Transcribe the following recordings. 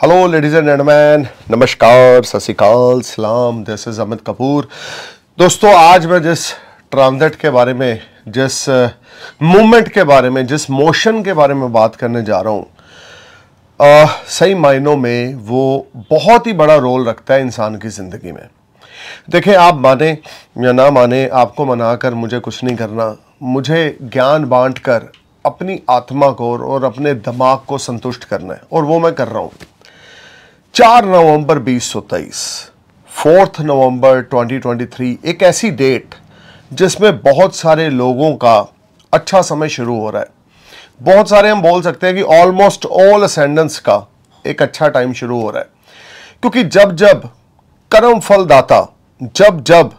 Hello ladies and gentleman, नमस्कार, सत श्री अकाल, सलाम। This is Amit Kapoor. दोस्तों, आज मैं जिस ट्रांजिट के बारे में, जिस मूवमेंट के बारे में, जिस मोशन के बारे में बात करने जा रहा हूँ, सही मायनों में वो बहुत ही बड़ा रोल रखता है इंसान की ज़िंदगी में। देखें, आप माने या ना माने, आपको मनाकर मुझे कुछ नहीं करना। मुझे ज्ञान बांट कर अपनी आत्मा को और अपने दिमाग को संतुष्ट करना है, और वो मैं कर रहा हूँ। 4 नवंबर 2023, 4 नवंबर 2023 एक ऐसी डेट जिसमें बहुत सारे लोगों का अच्छा समय शुरू हो रहा है। बहुत सारे, हम बोल सकते हैं कि ऑलमोस्ट ऑल असेंडेंस का एक अच्छा टाइम शुरू हो रहा है, क्योंकि जब जब कर्म फल दाता, जब जब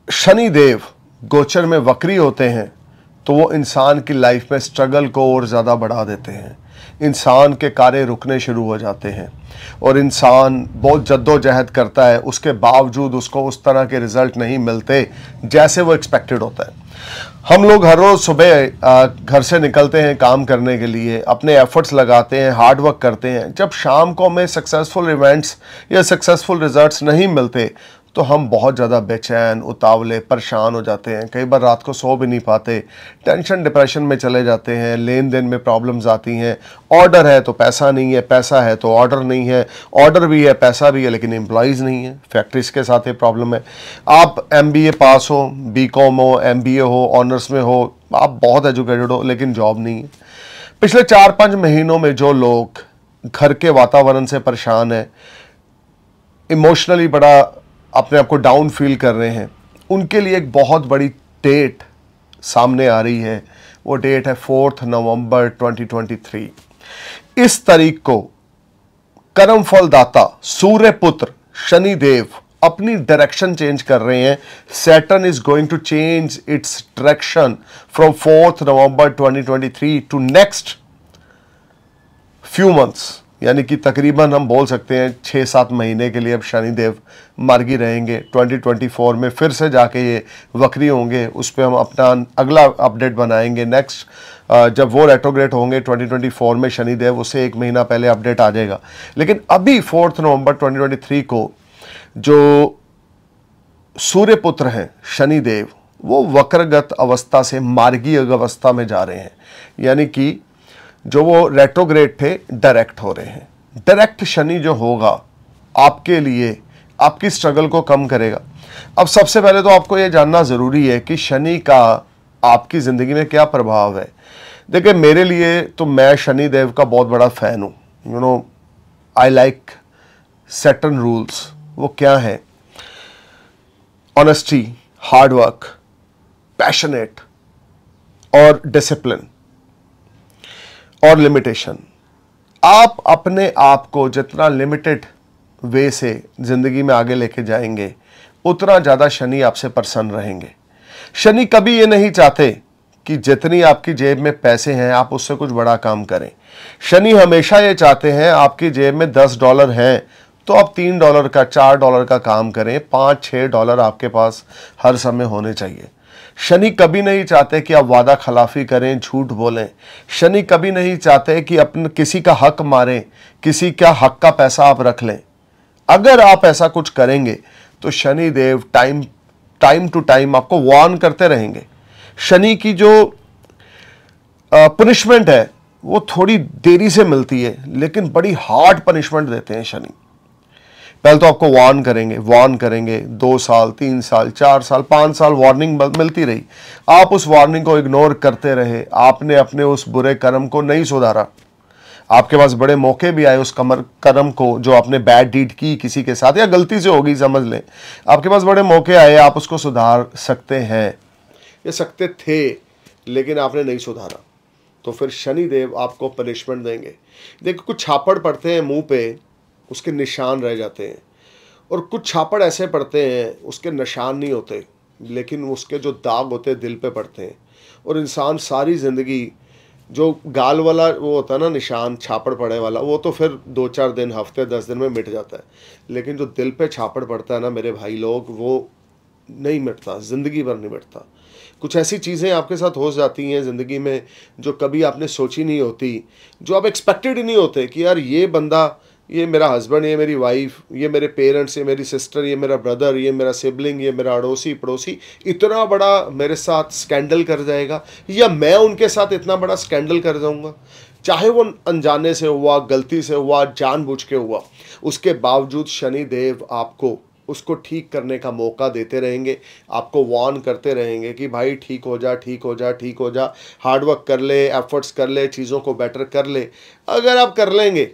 शनिदेव गोचर में वक्री होते हैं, तो वो इंसान की लाइफ में स्ट्रगल को और ज़्यादा बढ़ा देते हैं। इंसान के कार्य रुकने शुरू हो जाते हैं और इंसान बहुत जद्दोजहद करता है, उसके बावजूद उसको उस तरह के रिजल्ट नहीं मिलते जैसे वो एक्सपेक्टेड होता है। हम लोग हर रोज़ सुबह घर से निकलते हैं काम करने के लिए, अपने एफर्ट्स लगाते हैं, हार्ड वर्क करते हैं। जब शाम को हमें सक्सेसफुल इवेंट्स या सक्सेसफुल रिजल्ट्स नहीं मिलते तो हम बहुत ज़्यादा बेचैन, उतावले, परेशान हो जाते हैं। कई बार रात को सो भी नहीं पाते, टेंशन, डिप्रेशन में चले जाते हैं, लेन देन में प्रॉब्लम्स आती हैं। ऑर्डर है तो पैसा नहीं है, पैसा है तो ऑर्डर नहीं है, ऑर्डर भी है, पैसा भी है, लेकिन एम्प्लॉयज़ नहीं है। फैक्ट्रीज के साथ ये प्रॉब्लम है। आप MBA पास हो, BCom हो, MBA हो, ऑनर्स में हो, आप बहुत एजुकेटेड हो, लेकिन जॉब नहीं है। पिछले 4-5 महीनों में जो लोग घर के वातावरण से परेशान हैं, इमोशनली बड़ा अपने आप को डाउन फील कर रहे हैं, उनके लिए एक बहुत बड़ी डेट सामने आ रही है। वो डेट है 4 नवंबर 2023। इस तारीख को कर्म फल दाता सूर्य पुत्र शनिदेव अपनी डायरेक्शन चेंज कर रहे हैं। Saturn is going to change its direction from 4 November 2023 to next few months, यानी कि तकरीबन हम बोल सकते हैं 6-7 महीने के लिए अब शनिदेव मार्गी रहेंगे। 2024 में फिर से जाके ये वक्री होंगे, उस पर हम अपना अगला अपडेट बनाएंगे। नेक्स्ट जब वो रेट्रोग्रेड होंगे 2024 में शनिदेव, उससे 1 महीना पहले अपडेट आ जाएगा। लेकिन अभी 4 नवंबर 2023 को जो सूर्यपुत्र हैं शनिदेव, वो वक्रगत अवस्था से मार्गी अवस्था में जा रहे हैं, यानी कि जो वो रेट्रोग्रेड थे डायरेक्ट हो रहे हैं। डायरेक्ट शनि जो होगा आपके लिए आपकी स्ट्रगल को कम करेगा। अब सबसे पहले तो आपको ये जानना ज़रूरी है कि शनि का आपकी ज़िंदगी में क्या प्रभाव है। देखिए, मेरे लिए तो, मैं शनि देव का बहुत बड़ा फ़ैन हूँ। You know, I like Saturn rules. वो क्या है? ऑनेस्टी, हार्ड वर्क, पैशनेट और डिसिप्लिन और लिमिटेशन। आप अपने आप को जितना लिमिटेड वे से ज़िंदगी में आगे लेके जाएंगे, उतना ज़्यादा शनि आपसे प्रसन्न रहेंगे। शनि कभी ये नहीं चाहते कि जितनी आपकी जेब में पैसे हैं आप उससे कुछ बड़ा काम करें। शनि हमेशा ये चाहते हैं आपकी जेब में $10 हैं तो आप $3 का, $4 का काम करें। $5-6 आपके पास हर समय होने चाहिए। शनि कभी नहीं चाहते कि आप वादा खिलाफी करें, झूठ बोलें। शनि कभी नहीं चाहते कि अपने किसी का हक मारें, किसी का हक का पैसा आप रख लें। अगर आप ऐसा कुछ करेंगे तो Shani Dev time to time आपको वार्न करते रहेंगे। शनि की जो पनिशमेंट है वो थोड़ी देरी से मिलती है, लेकिन बड़ी हार्ड पनिशमेंट देते हैं शनि। पहले तो आपको वार्न करेंगे 2 साल, 3 साल, 4 साल, 5 साल वार्निंग मिलती रही। आप उस वार्निंग को इग्नोर करते रहे, आपने अपने उस बुरे कर्म को नहीं सुधारा। आपके पास बड़े मौके भी आए उस कर्म को, जो आपने बैड डीड की किसी के साथ या गलती से होगी समझ लें, आपके पास बड़े मौके आए, आप उसको सुधार सकते हैं या सकते थे, लेकिन आपने नहीं सुधारा। तो फिर शनिदेव आपको पनिशमेंट देंगे। देखो, कुछ छापड़ पड़ते हैं मुंह पे, उसके निशान रह जाते हैं, और कुछ छापड़ ऐसे पड़ते हैं उसके निशान नहीं होते, लेकिन उसके जो दाग होते हैं दिल पे पड़ते हैं। और इंसान सारी ज़िंदगी, जो गाल वाला वो होता है ना निशान, छापड़ पड़े वाला, वो तो फिर 2-4 दिन, हफ्ते, 10 दिन में मिट जाता है। लेकिन जो दिल पे छापड़ पड़ता है ना मेरे भाई लोग, वो नहीं मिटता, ज़िंदगी भर नहीं मिटता। कुछ ऐसी चीज़ें आपके साथ हो जाती हैं ज़िंदगी में जो कभी आपने सोची नहीं होती, जो आप एक्सपेक्टेड ही नहीं होते कि यार ये बंदा ये मेरा हस्बैंड, ये मेरी वाइफ, ये मेरे पेरेंट्स, ये मेरी सिस्टर, ये मेरा ब्रदर, ये मेरा सिबलिंग, ये मेरा अड़ोसी पड़ोसी इतना बड़ा मेरे साथ स्कैंडल कर जाएगा, या मैं उनके साथ इतना बड़ा स्कैंडल कर जाऊंगा, चाहे वो अनजाने से हुआ, गलती से हुआ, जानबूझ के हुआ, उसके बावजूद शनि देव आपको उसको ठीक करने का मौका देते रहेंगे, आपको वार्न करते रहेंगे कि भाई ठीक हो जा, ठीक हो जा, ठीक हो जा, हार्डवर्क कर ले, एफर्ट्स कर ले, चीज़ों को बेटर कर ले। अगर आप कर लेंगे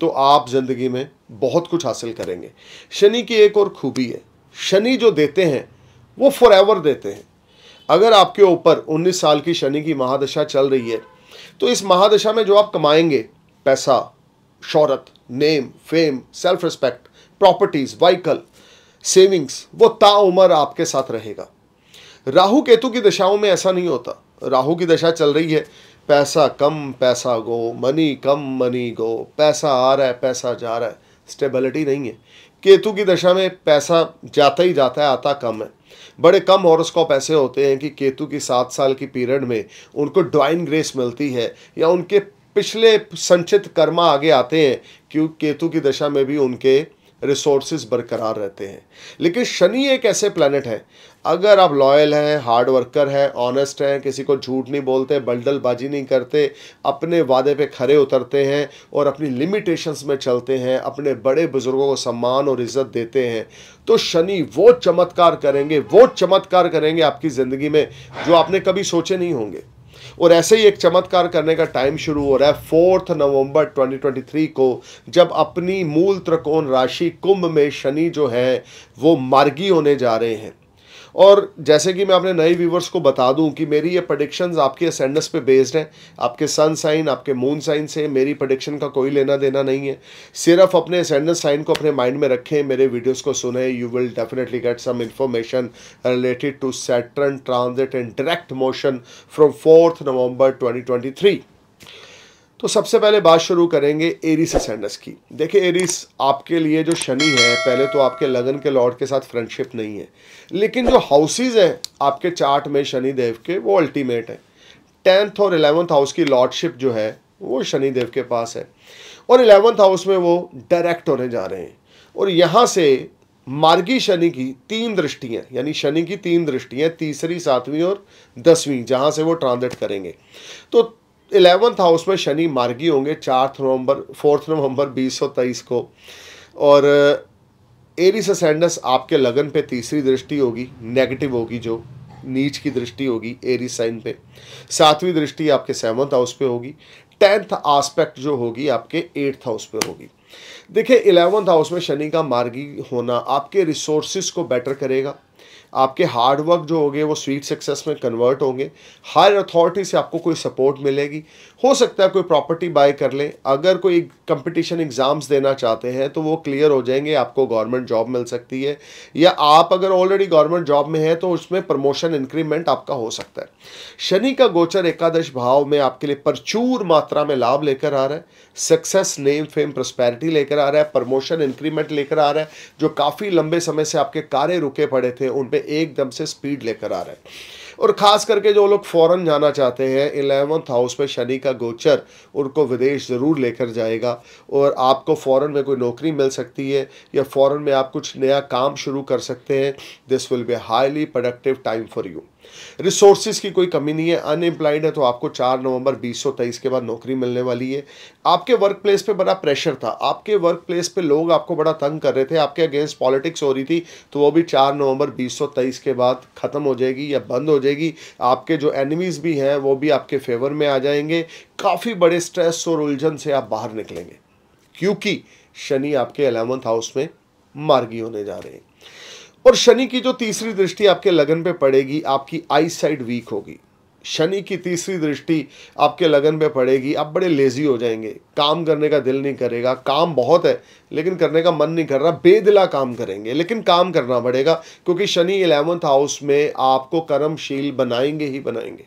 तो आप ज़िंदगी में बहुत कुछ हासिल करेंगे। शनि की एक और खूबी है, शनि जो देते हैं वो फॉरएवर देते हैं। अगर आपके ऊपर 19 साल की शनि की महादशा चल रही है तो इस महादशा में जो आप कमाएंगे, पैसा, शोहरत, name, fame, self respect, properties, vehicle, savings, वो ताउम्र आपके साथ रहेगा। राहु केतु की दशाओं में ऐसा नहीं होता। राहु की दशा चल रही है, पैसा कम पैसा गो, मनी कम मनी गो, पैसा आ रहा है पैसा जा रहा है, स्टेबिलिटी नहीं है। केतु की दशा में पैसा जाता ही जाता है, आता कम है। बड़े कम हॉरोस्कोप ऐसे होते हैं कि केतु की 7 साल की पीरियड में उनको डिवाइन ग्रेस मिलती है, या उनके पिछले संचित कर्मा आगे आते हैं, क्योंकि केतु की दशा में भी उनके रिसोर्सेज बरकरार रहते हैं। लेकिन शनि एक ऐसे प्लैनेट है, अगर आप लॉयल हैं, हार्ड वर्कर हैं, ऑनेस्ट हैं, किसी को झूठ नहीं बोलते, बल्डलबाजी नहीं करते, अपने वादे पे खरे उतरते हैं और अपनी लिमिटेशंस में चलते हैं, अपने बड़े बुजुर्गों को सम्मान और इज्जत देते हैं, तो शनि वो चमत्कार करेंगे आपकी ज़िंदगी में जो आपने कभी सोचे नहीं होंगे। और ऐसे ही एक चमत्कार करने का टाइम शुरू हो रहा है 4 नवंबर 2023 को, जब अपनी मूल त्रिकोण राशि कुंभ में शनि जो है वो मार्गी होने जा रहे हैं। और जैसे कि मैं अपने नए व्यूवर्स को बता दूं कि मेरी ये प्रेडिक्शंस आपके असेंडेंस पे बेस्ड हैं, आपके सन साइन, आपके मून साइन से मेरी प्रेडिक्शन का कोई लेना देना नहीं है। सिर्फ अपने असेंडेंस साइन को अपने माइंड में रखें, मेरे वीडियोस को सुने, you will definitely get some information related to Saturn transit and direct motion from 4 November 2023। तो सबसे पहले बात शुरू करेंगे एरीस असेंडेंस की। देखिए एरीस आपके लिए जो शनि है, पहले तो आपके लगन के लॉर्ड के साथ फ्रेंडशिप नहीं है, लेकिन जो हाउसेज हैं आपके चार्ट में शनि देव के, वो अल्टीमेट है। 10th और 11th हाउस की लॉर्डशिप जो है वो शनि देव के पास है, और 11th हाउस में वो डायरेक्ट होने जा रहे हैं। और यहाँ से मार्गी शनि की 3 दृष्टियाँ, यानी शनि की 3 दृष्टियाँ, तीसरी, 7वीं और 10वीं, जहाँ से वो ट्रांजिट करेंगे। तो 11th हाउस में शनि मार्गी होंगे 4 नवंबर 2023 को, और एरीस असेंडेंस आपके लगन पे तीसरी दृष्टि होगी, नेगेटिव होगी, जो नीच की दृष्टि होगी एरीस साइन पे। 7वीं दृष्टि आपके 7th हाउस पे होगी। 10th आस्पेक्ट जो होगी आपके 8th हाउस पे होगी। देखिए 11th हाउस में शनि का मार्गी होना आपके रिसोर्सेज को बेटर करेगा, आपके हार्ड वर्क जो होंगे वो स्वीट सक्सेस में कन्वर्ट होंगे, हायर अथॉरिटी से आपको कोई सपोर्ट मिलेगी, हो सकता है कोई प्रॉपर्टी बाय कर लें, अगर कोई कंपटीशन एग्जाम्स देना चाहते हैं तो वो क्लियर हो जाएंगे, आपको गवर्नमेंट जॉब मिल सकती है, या आप अगर ऑलरेडी गवर्नमेंट जॉब में हैं तो उसमें प्रमोशन इंक्रीमेंट आपका हो सकता है। शनि का गोचर एकादश भाव में आपके लिए प्रचुर मात्रा में लाभ लेकर आ रहा है, सक्सेस, नेम, फेम, प्रॉस्पेरिटी लेकर आ रहा है, प्रमोशन इंक्रीमेंट लेकर आ रहा है, जो काफ़ी लंबे समय से आपके कार्य रुके पड़े थे उन पे एकदम से स्पीड लेकर आ रहा है। और खास करके जो लोग फॉरेन जाना चाहते हैं, 11th हाउस में शनि का गोचर उनको विदेश ज़रूर लेकर जाएगा, और आपको फॉरेन में कोई नौकरी मिल सकती है, या फॉरेन में आप कुछ नया काम शुरू कर सकते हैं। This will be highly productive time for you. Resources की कोई कमी नहीं है, अनएम्प्लॉयड है तो आपको 4 नवंबर 2023 के बाद नौकरी मिलने वाली है। आपके वर्क प्लेस पे बड़ा प्रेशर था, आपके वर्क प्लेस पे लोग आपको बड़ा तंग कर रहे थे, आपके अगेंस्ट पॉलिटिक्स हो रही थी, तो वो भी 4 नवंबर 2023 के बाद ख़त्म हो जाएगी या बंद हो जाएगी। आपके जो एनिमीज़ भी हैं वो भी आपके फेवर में आ जाएंगे। काफ़ी बड़े स्ट्रेस और उलझन से आप बाहर निकलेंगे, क्योंकि शनि आपके 11th हाउस में मार्गी होने जा रहे हैं। और शनि की जो तीसरी दृष्टि आपके लगन पे पड़ेगी, आपकी आई साइड वीक होगी। शनि की तीसरी दृष्टि आपके लगन पे पड़ेगी, आप बड़े लेजी हो जाएंगे, काम करने का दिल नहीं करेगा, काम बहुत है लेकिन करने का मन नहीं कर रहा, बेदिला काम करेंगे, लेकिन काम करना पड़ेगा, क्योंकि शनि 11th हाउस में आपको कर्मशील बनाएंगे ही बनाएंगे।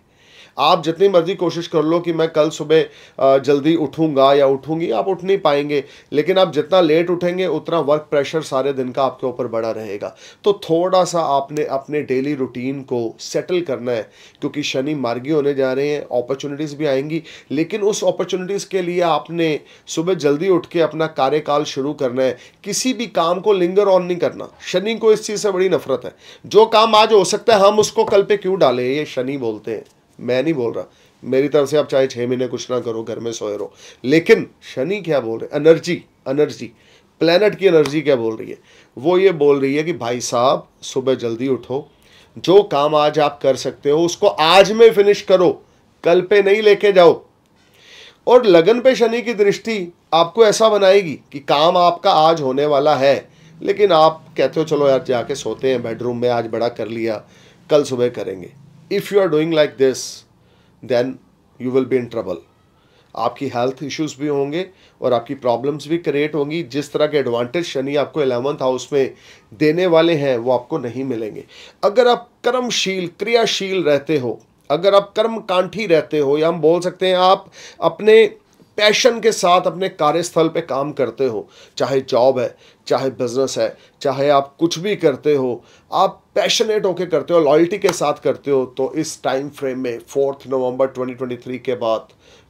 आप जितनी मर्जी कोशिश कर लो कि मैं कल सुबह जल्दी उठूंगा या उठूंगी, आप उठ नहीं पाएंगे। लेकिन आप जितना लेट उठेंगे उतना वर्क प्रेशर सारे दिन का आपके ऊपर बड़ा रहेगा। तो थोड़ा सा आपने अपने डेली रूटीन को सेटल करना है, क्योंकि शनि मार्गी होने जा रहे हैं, अपॉर्चुनिटीज़ भी आएंगी, लेकिन उस अपॉर्चुनिटीज़ के लिए आपने सुबह जल्दी उठ के अपना कार्यकाल शुरू करना है। किसी भी काम को लिंगर ऑन नहीं करना। शनि को इस चीज़ से बड़ी नफरत है। जो काम आज हो सकता है हम उसको कल पे क्यों डालें, ये शनि बोलते हैं, मैं नहीं बोल रहा। मेरी तरफ से आप चाहे 6 महीने कुछ ना करो, घर में सोए रहो, लेकिन शनि क्या बोल रहे हैं, एनर्जी प्लेनेट की एनर्जी क्या बोल रही है, वो ये बोल रही है कि भाई साहब सुबह जल्दी उठो, जो काम आज आप कर सकते हो उसको आज में फिनिश करो, कल पे नहीं लेके जाओ। और लगन पे शनि की दृष्टि आपको ऐसा बनाएगी कि काम आपका आज होने वाला है, लेकिन आप कहते हो चलो यार जाके सोते हैं बेडरूम में, आज बड़ा कर लिया, कल सुबह करेंगे। If you are doing like this then you will be in trouble. आपकी हेल्थ इश्यूज भी होंगे और आपकी प्रॉब्लम्स भी क्रिएट होंगी। जिस तरह के एडवांटेज शनि आपको 11th हाउस में देने वाले हैं वो आपको नहीं मिलेंगे। अगर आप कर्मशील क्रियाशील रहते हो, अगर आप कर्मकांठी रहते हो, या हम बोल सकते हैं आप अपने पैशन के साथ अपने कार्यस्थल पे काम करते हो, चाहे जॉब है, चाहे बिजनेस है, चाहे आप कुछ भी करते हो, आप पैशनेट होके करते हो, लॉयल्टी के साथ करते हो, तो इस टाइम फ्रेम में 4 नवंबर 2023 के बाद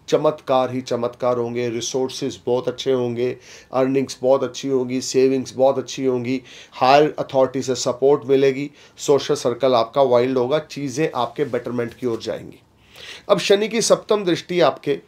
चमत्कार ही चमत्कार होंगे। रिसोर्सेज बहुत अच्छे होंगे, अर्निंग्स बहुत अच्छी होगी, सेविंग्स बहुत अच्छी होंगी, हायर अथॉरिटी से सपोर्ट मिलेगी, सोशल सर्कल आपका वाइल्ड होगा, चीज़ें आपके बेटरमेंट की ओर जाएंगी। अब शनि की सप्तम दृष्टि आपके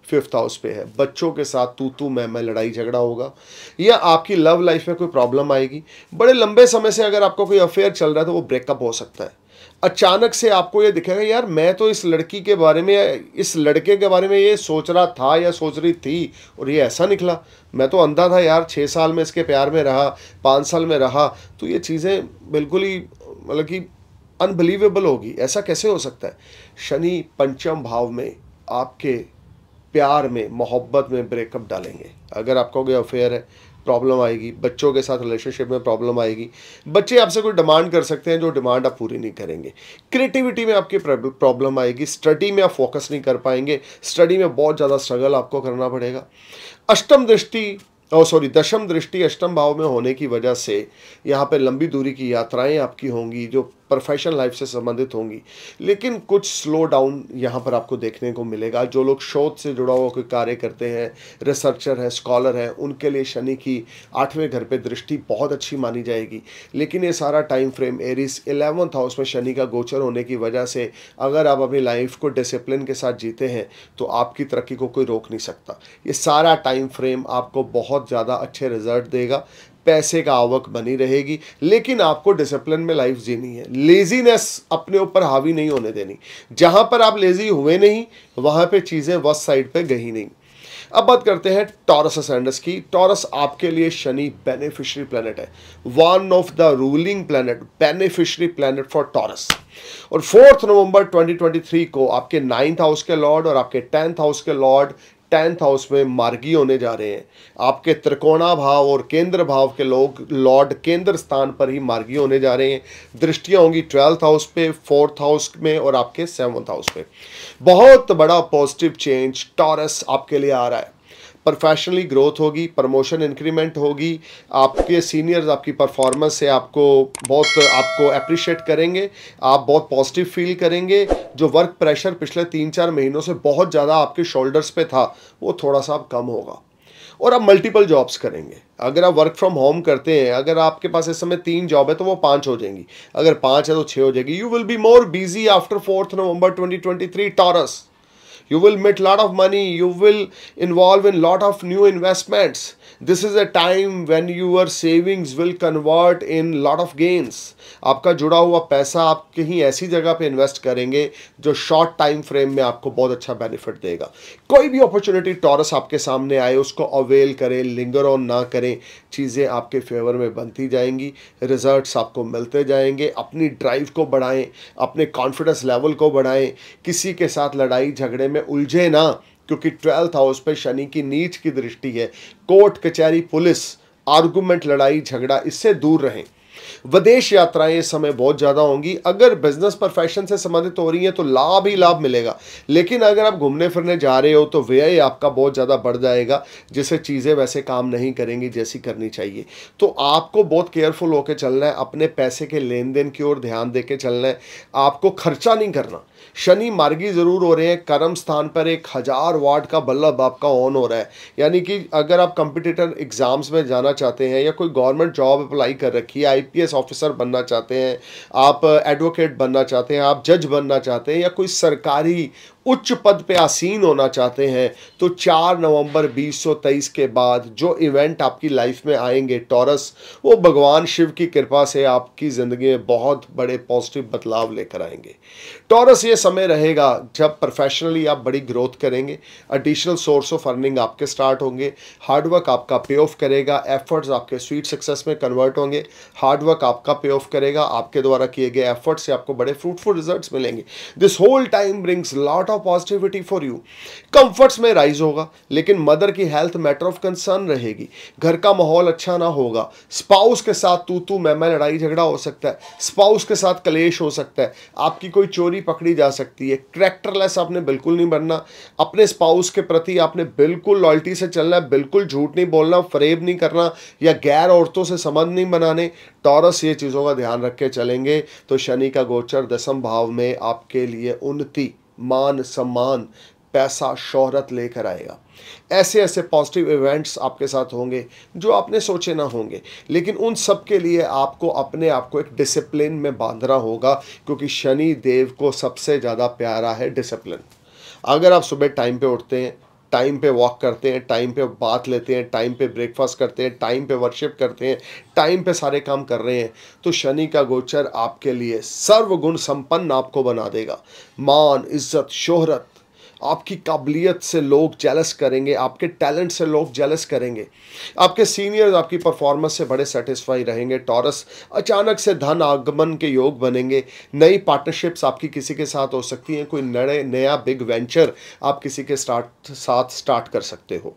5th हाउस पे है। बच्चों के साथ तू मैं लड़ाई झगड़ा होगा, या आपकी लव लाइफ में कोई प्रॉब्लम आएगी। बड़े लंबे समय से अगर आपको कोई अफेयर चल रहा है तो वो ब्रेकअप हो सकता है। अचानक से आपको ये दिखेगा यार मैं तो इस लड़की के बारे में, इस लड़के के बारे में ये सोच रहा था या सोच रही थी, और ये ऐसा निकला। मैं तो अंधा था यार, 6 साल में इसके प्यार में रहा, 5 साल में रहा, तो ये चीज़ें बिल्कुल ही मतलब कि अनबिलीवेबल होगी। ऐसा कैसे हो सकता है? शनि पंचम भाव में आपके प्यार में, मोहब्बत में ब्रेकअप डालेंगे। अगर आपका कोई अफेयर है प्रॉब्लम आएगी, बच्चों के साथ रिलेशनशिप में प्रॉब्लम आएगी, बच्चे आपसे कोई डिमांड कर सकते हैं जो डिमांड आप पूरी नहीं करेंगे, क्रिएटिविटी में आपकी प्रॉब्लम आएगी, स्टडी में आप फोकस नहीं कर पाएंगे, स्टडी में बहुत ज़्यादा स्ट्रगल आपको करना पड़ेगा। दशम दृष्टि अष्टम भाव में होने की वजह से यहाँ पे लंबी दूरी की यात्राएं आपकी होंगी जो प्रोफेशनल लाइफ से संबंधित होंगी, लेकिन कुछ स्लो डाउन यहाँ पर आपको देखने को मिलेगा। जो लोग शोध से जुड़ा हुआ कोई कार्य करते हैं, रिसर्चर हैं, स्कॉलर हैं, उनके लिए शनि की 8वें घर पे दृष्टि बहुत अच्छी मानी जाएगी। लेकिन ये सारा time frame Aries 11th house में शनि का गोचर होने की वजह से अगर आप अपनी लाइफ को डिसिप्लिन के साथ जीते हैं तो आपकी तरक्की को कोई रोक नहीं सकता। ये सारा टाइम फ्रेम आपको बहुत ज़्यादा अच्छे रिजल्ट देगा, पैसे का आवक बनी रहेगी, लेकिन आपको डिसिप्लिन में लाइफ जीनी है। लेजीनेस अपने ऊपर हावी नहीं होने देनी। जहां पर आप लेजी हुए नहीं वहां पे चीजें वस्ट साइड पे गई नहीं। अब बात करते हैं टॉरस असेंडेंस की। टॉरस आपके लिए शनि बेनिफिशियरी प्लैनेट है, one of the ruling planet, beneficiary planet for taurus. और 4 नवंबर 2023 को आपके 9th हाउस के लॉर्ड और आपके 10th हाउस के लॉर्ड 10th हाउस में मार्गी होने जा रहे हैं। आपके त्रिकोणा भाव और केंद्र भाव के लोग लॉर्ड केंद्र स्थान पर ही मार्गी होने जा रहे हैं। दृष्टियां होंगी 12th हाउस पे, 4th हाउस में और आपके 7th हाउस पे। बहुत बड़ा पॉजिटिव चेंज टॉरस आपके लिए आ रहा है। प्रोफेशनली ग्रोथ होगी, प्रमोशन इंक्रीमेंट होगी, आपके सीनियर्स आपकी परफॉर्मेंस से आपको अप्रिशिएट करेंगे, आप बहुत पॉजिटिव फील करेंगे। जो वर्क प्रेशर पिछले 3-4 महीनों से बहुत ज़्यादा आपके शोल्डर्स पे था वो थोड़ा सा अब कम होगा और आप मल्टीपल जॉब्स करेंगे। अगर आप वर्क फ्रॉम होम करते हैं, अगर आपके पास इस समय 3 जॉब है तो वो 5 हो जाएंगी, अगर 5 है तो 6 हो जाएगी। You will be more busy after 4 November 2023 taurus. You will meet lot of money, you will involve in lot of new investments. This is a time when your savings will convert in lot of gains. आपका जुड़ा हुआ पैसा आप कहीं ऐसी जगह पे invest करेंगे जो शॉर्ट टाइम फ्रेम में आपको बहुत अच्छा बेनिफिट देगा। कोई भी अपॉर्चुनिटी टॉरस आपके सामने आए उसको अवेल करें, लिंगर ऑन ना करें, चीज़ें आपके फेवर में बनती जाएंगी, रिजल्ट्स आपको मिलते जाएंगे। अपनी ड्राइव को बढ़ाएं, अपने कॉन्फिडेंस लेवल को बढ़ाएं, किसी के साथ लड़ाई झगड़े में उलझे ना, क्योंकि 12th हाउस पे शनि की नीच की दृष्टि है। कोर्ट कचहरी पुलिस आर्गुमेंट लड़ाई झगड़ा इससे दूर रहें। विदेश यात्राएं इस समय बहुत ज़्यादा होंगी। अगर बिजनेस प्रोफेशन से संबंधित हो रही हैं तो लाभ ही लाभ मिलेगा, लेकिन अगर आप घूमने फिरने जा रहे हो तो व्यय आपका बहुत ज़्यादा बढ़ जाएगा, जिससे चीज़ें वैसे काम नहीं करेंगी जैसी करनी चाहिए। तो आपको बहुत केयरफुल होकर चलना है, अपने पैसे के लेन देन की ओर ध्यान देकर चलना है, आपको खर्चा नहीं करना। शनि मार्गी जरूर हो रहे हैं, कर्म स्थान पर 1000 वाट का बल्ब आपका ऑन हो रहा है, यानी कि अगर आप कंपटीटर एग्जाम्स में जाना चाहते हैं या कोई गवर्नमेंट जॉब अप्लाई कर रखी है, आईपीएस ऑफिसर बनना चाहते हैं, आप एडवोकेट बनना चाहते हैं, आप जज बनना चाहते हैं या कोई सरकारी उच्च पद पे आसीन होना चाहते हैं, तो 4 नवंबर 2023 के बाद जो इवेंट आपकी लाइफ में आएंगे टॉरस, वो भगवान शिव की कृपा से आपकी ज़िंदगी में बहुत बड़े पॉजिटिव बदलाव लेकर आएंगे। टॉरस ये समय रहेगा जब प्रोफेशनली आप बड़ी ग्रोथ करेंगे, एडिशनल सोर्स ऑफ अर्निंग आपके स्टार्ट होंगे, हार्डवर्क आपका पे ऑफ करेगा, एफर्ट्स आपके स्वीट सक्सेस में कन्वर्ट होंगे, हार्डवर्क आपका पे ऑफ करेगा, आपके द्वारा किए गए एफर्ट्स से आपको बड़े फ्रूटफुल रिजल्ट्स मिलेंगे। This whole time brings lot of positivity for you. Comforts में राइज होगा, लेकिन मदर की हेल्थ मैटर ऑफ कंसर्न रहेगी, घर का माहौल अच्छा ना होगा, स्पाउस के साथ तू मैं लड़ाई झगड़ा हो सकता है, स्पाउस के साथ कलेश हो सकता है, आपकी कोई चोरी पकड़ी जा सकती है। कैरेक्टरलेस आपने बिल्कुल नहीं बनना, अपने स्पाउस के प्रति आपने बिल्कुल लॉयल्टी से चलना है, बिल्कुल झूठ नहीं बोलना, फरेब नहीं करना या गैर औरतों से संबंध नहीं बनाने। टॉरस ये चीज़ों का ध्यान रख के चलेंगे तो शनि का गोचर 10वें भाव में आपके लिए उन्नति, मान सम्मान, पैसा, शोहरत लेकर आएगा। ऐसे ऐसे पॉजिटिव इवेंट्स आपके साथ होंगे जो आपने सोचे ना होंगे, लेकिन उन सब के लिए आपको अपने आप को एक डिसिप्लिन में बांधना होगा, क्योंकि शनि देव को सबसे ज़्यादा प्यारा है डिसिप्लिन। अगर आप सुबह टाइम पे उठते हैं, टाइम पे वॉक करते हैं, टाइम पे बात लेते हैं, टाइम पे ब्रेकफास्ट करते हैं, टाइम पे वर्शिप करते हैं, टाइम पे सारे काम कर रहे हैं, तो शनि का गोचर आपके लिए सर्वगुण संपन्न आपको बना देगा। मान, इज्जत, शोहरत, आपकी काबिलियत से लोग जेलस करेंगे, आपके टैलेंट से लोग जेलस करेंगे, आपके सीनियर्स आपकी परफॉर्मेंस से बड़े सेटिस्फाई रहेंगे। टॉरस, अचानक से धन आगमन के योग बनेंगे, नई पार्टनरशिप्स आपकी किसी के साथ हो सकती हैं, कोई नया बिग वेंचर आप किसी के साथ स्टार्ट कर सकते हो।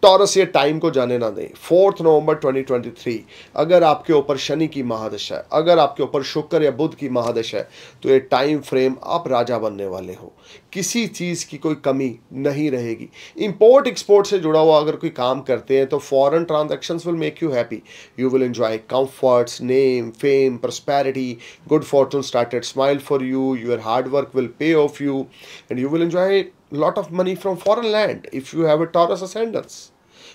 टॉरस, ये टाइम को जाने ना दें। 4 नवंबर 2023 अगर आपके ऊपर शनि की महादशा है, अगर आपके ऊपर शुक्र या बुध की महादशा है, तो ये टाइम फ्रेम आप राजा बनने वाले हो, किसी चीज़ की कोई कमी नहीं रहेगी। इंपोर्ट एक्सपोर्ट से जुड़ा हुआ अगर कोई काम करते हैं तो foreign transactions will make you happy, you will enjoy comforts, name, fame, prosperity, good Fortune started smile for you, your hard work will pay of you and you will enjoy a lot of money from foreign land if you have a Taurus ascendants.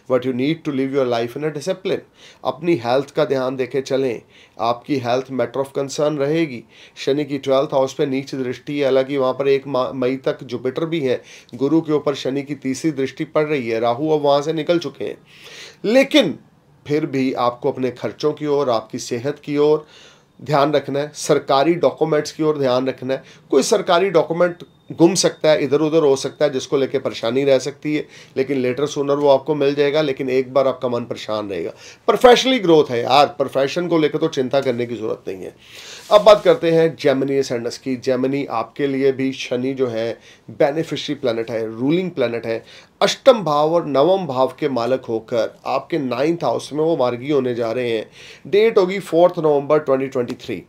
But you need to live your life in a discipline. अपनी health का ध्यान देके चलें, आपकी health matter of concern रहेगी। शनि की 12th house पे नीच दृष्टि है, हालांकि वहाँ पर 1 मई तक जुपिटर भी है, गुरु के ऊपर शनि की तीसरी दृष्टि पड़ रही है, राहु अब वहाँ से निकल चुके हैं, लेकिन फिर भी आपको अपने खर्चों की ओर, आपकी सेहत की ओर ध्यान रखना है, सरकारी डॉक्यूमेंट्स की ओर ध्यान रखना है। कोई सरकारी डॉक्यूमेंट गुम सकता है, इधर उधर हो सकता है, जिसको लेके परेशानी रह सकती है, लेकिन लेटर सूनर वो आपको मिल जाएगा, लेकिन एक बार आपका मन परेशान रहेगा। प्रोफेशनली ग्रोथ है यार, प्रोफेशन को लेकर तो चिंता करने की जरूरत नहीं है। अब बात करते हैं जेमिनी एसेंडेंस की। जेमिनी, आपके लिए भी शनि जो है बेनिफिशियरी प्लैनेट है, रूलिंग प्लैनेट है। अष्टम भाव और नवम भाव के मालक होकर आपके 9th हाउस में वो मार्गी होने जा रहे हैं। डेट होगी 4 नवंबर 2023।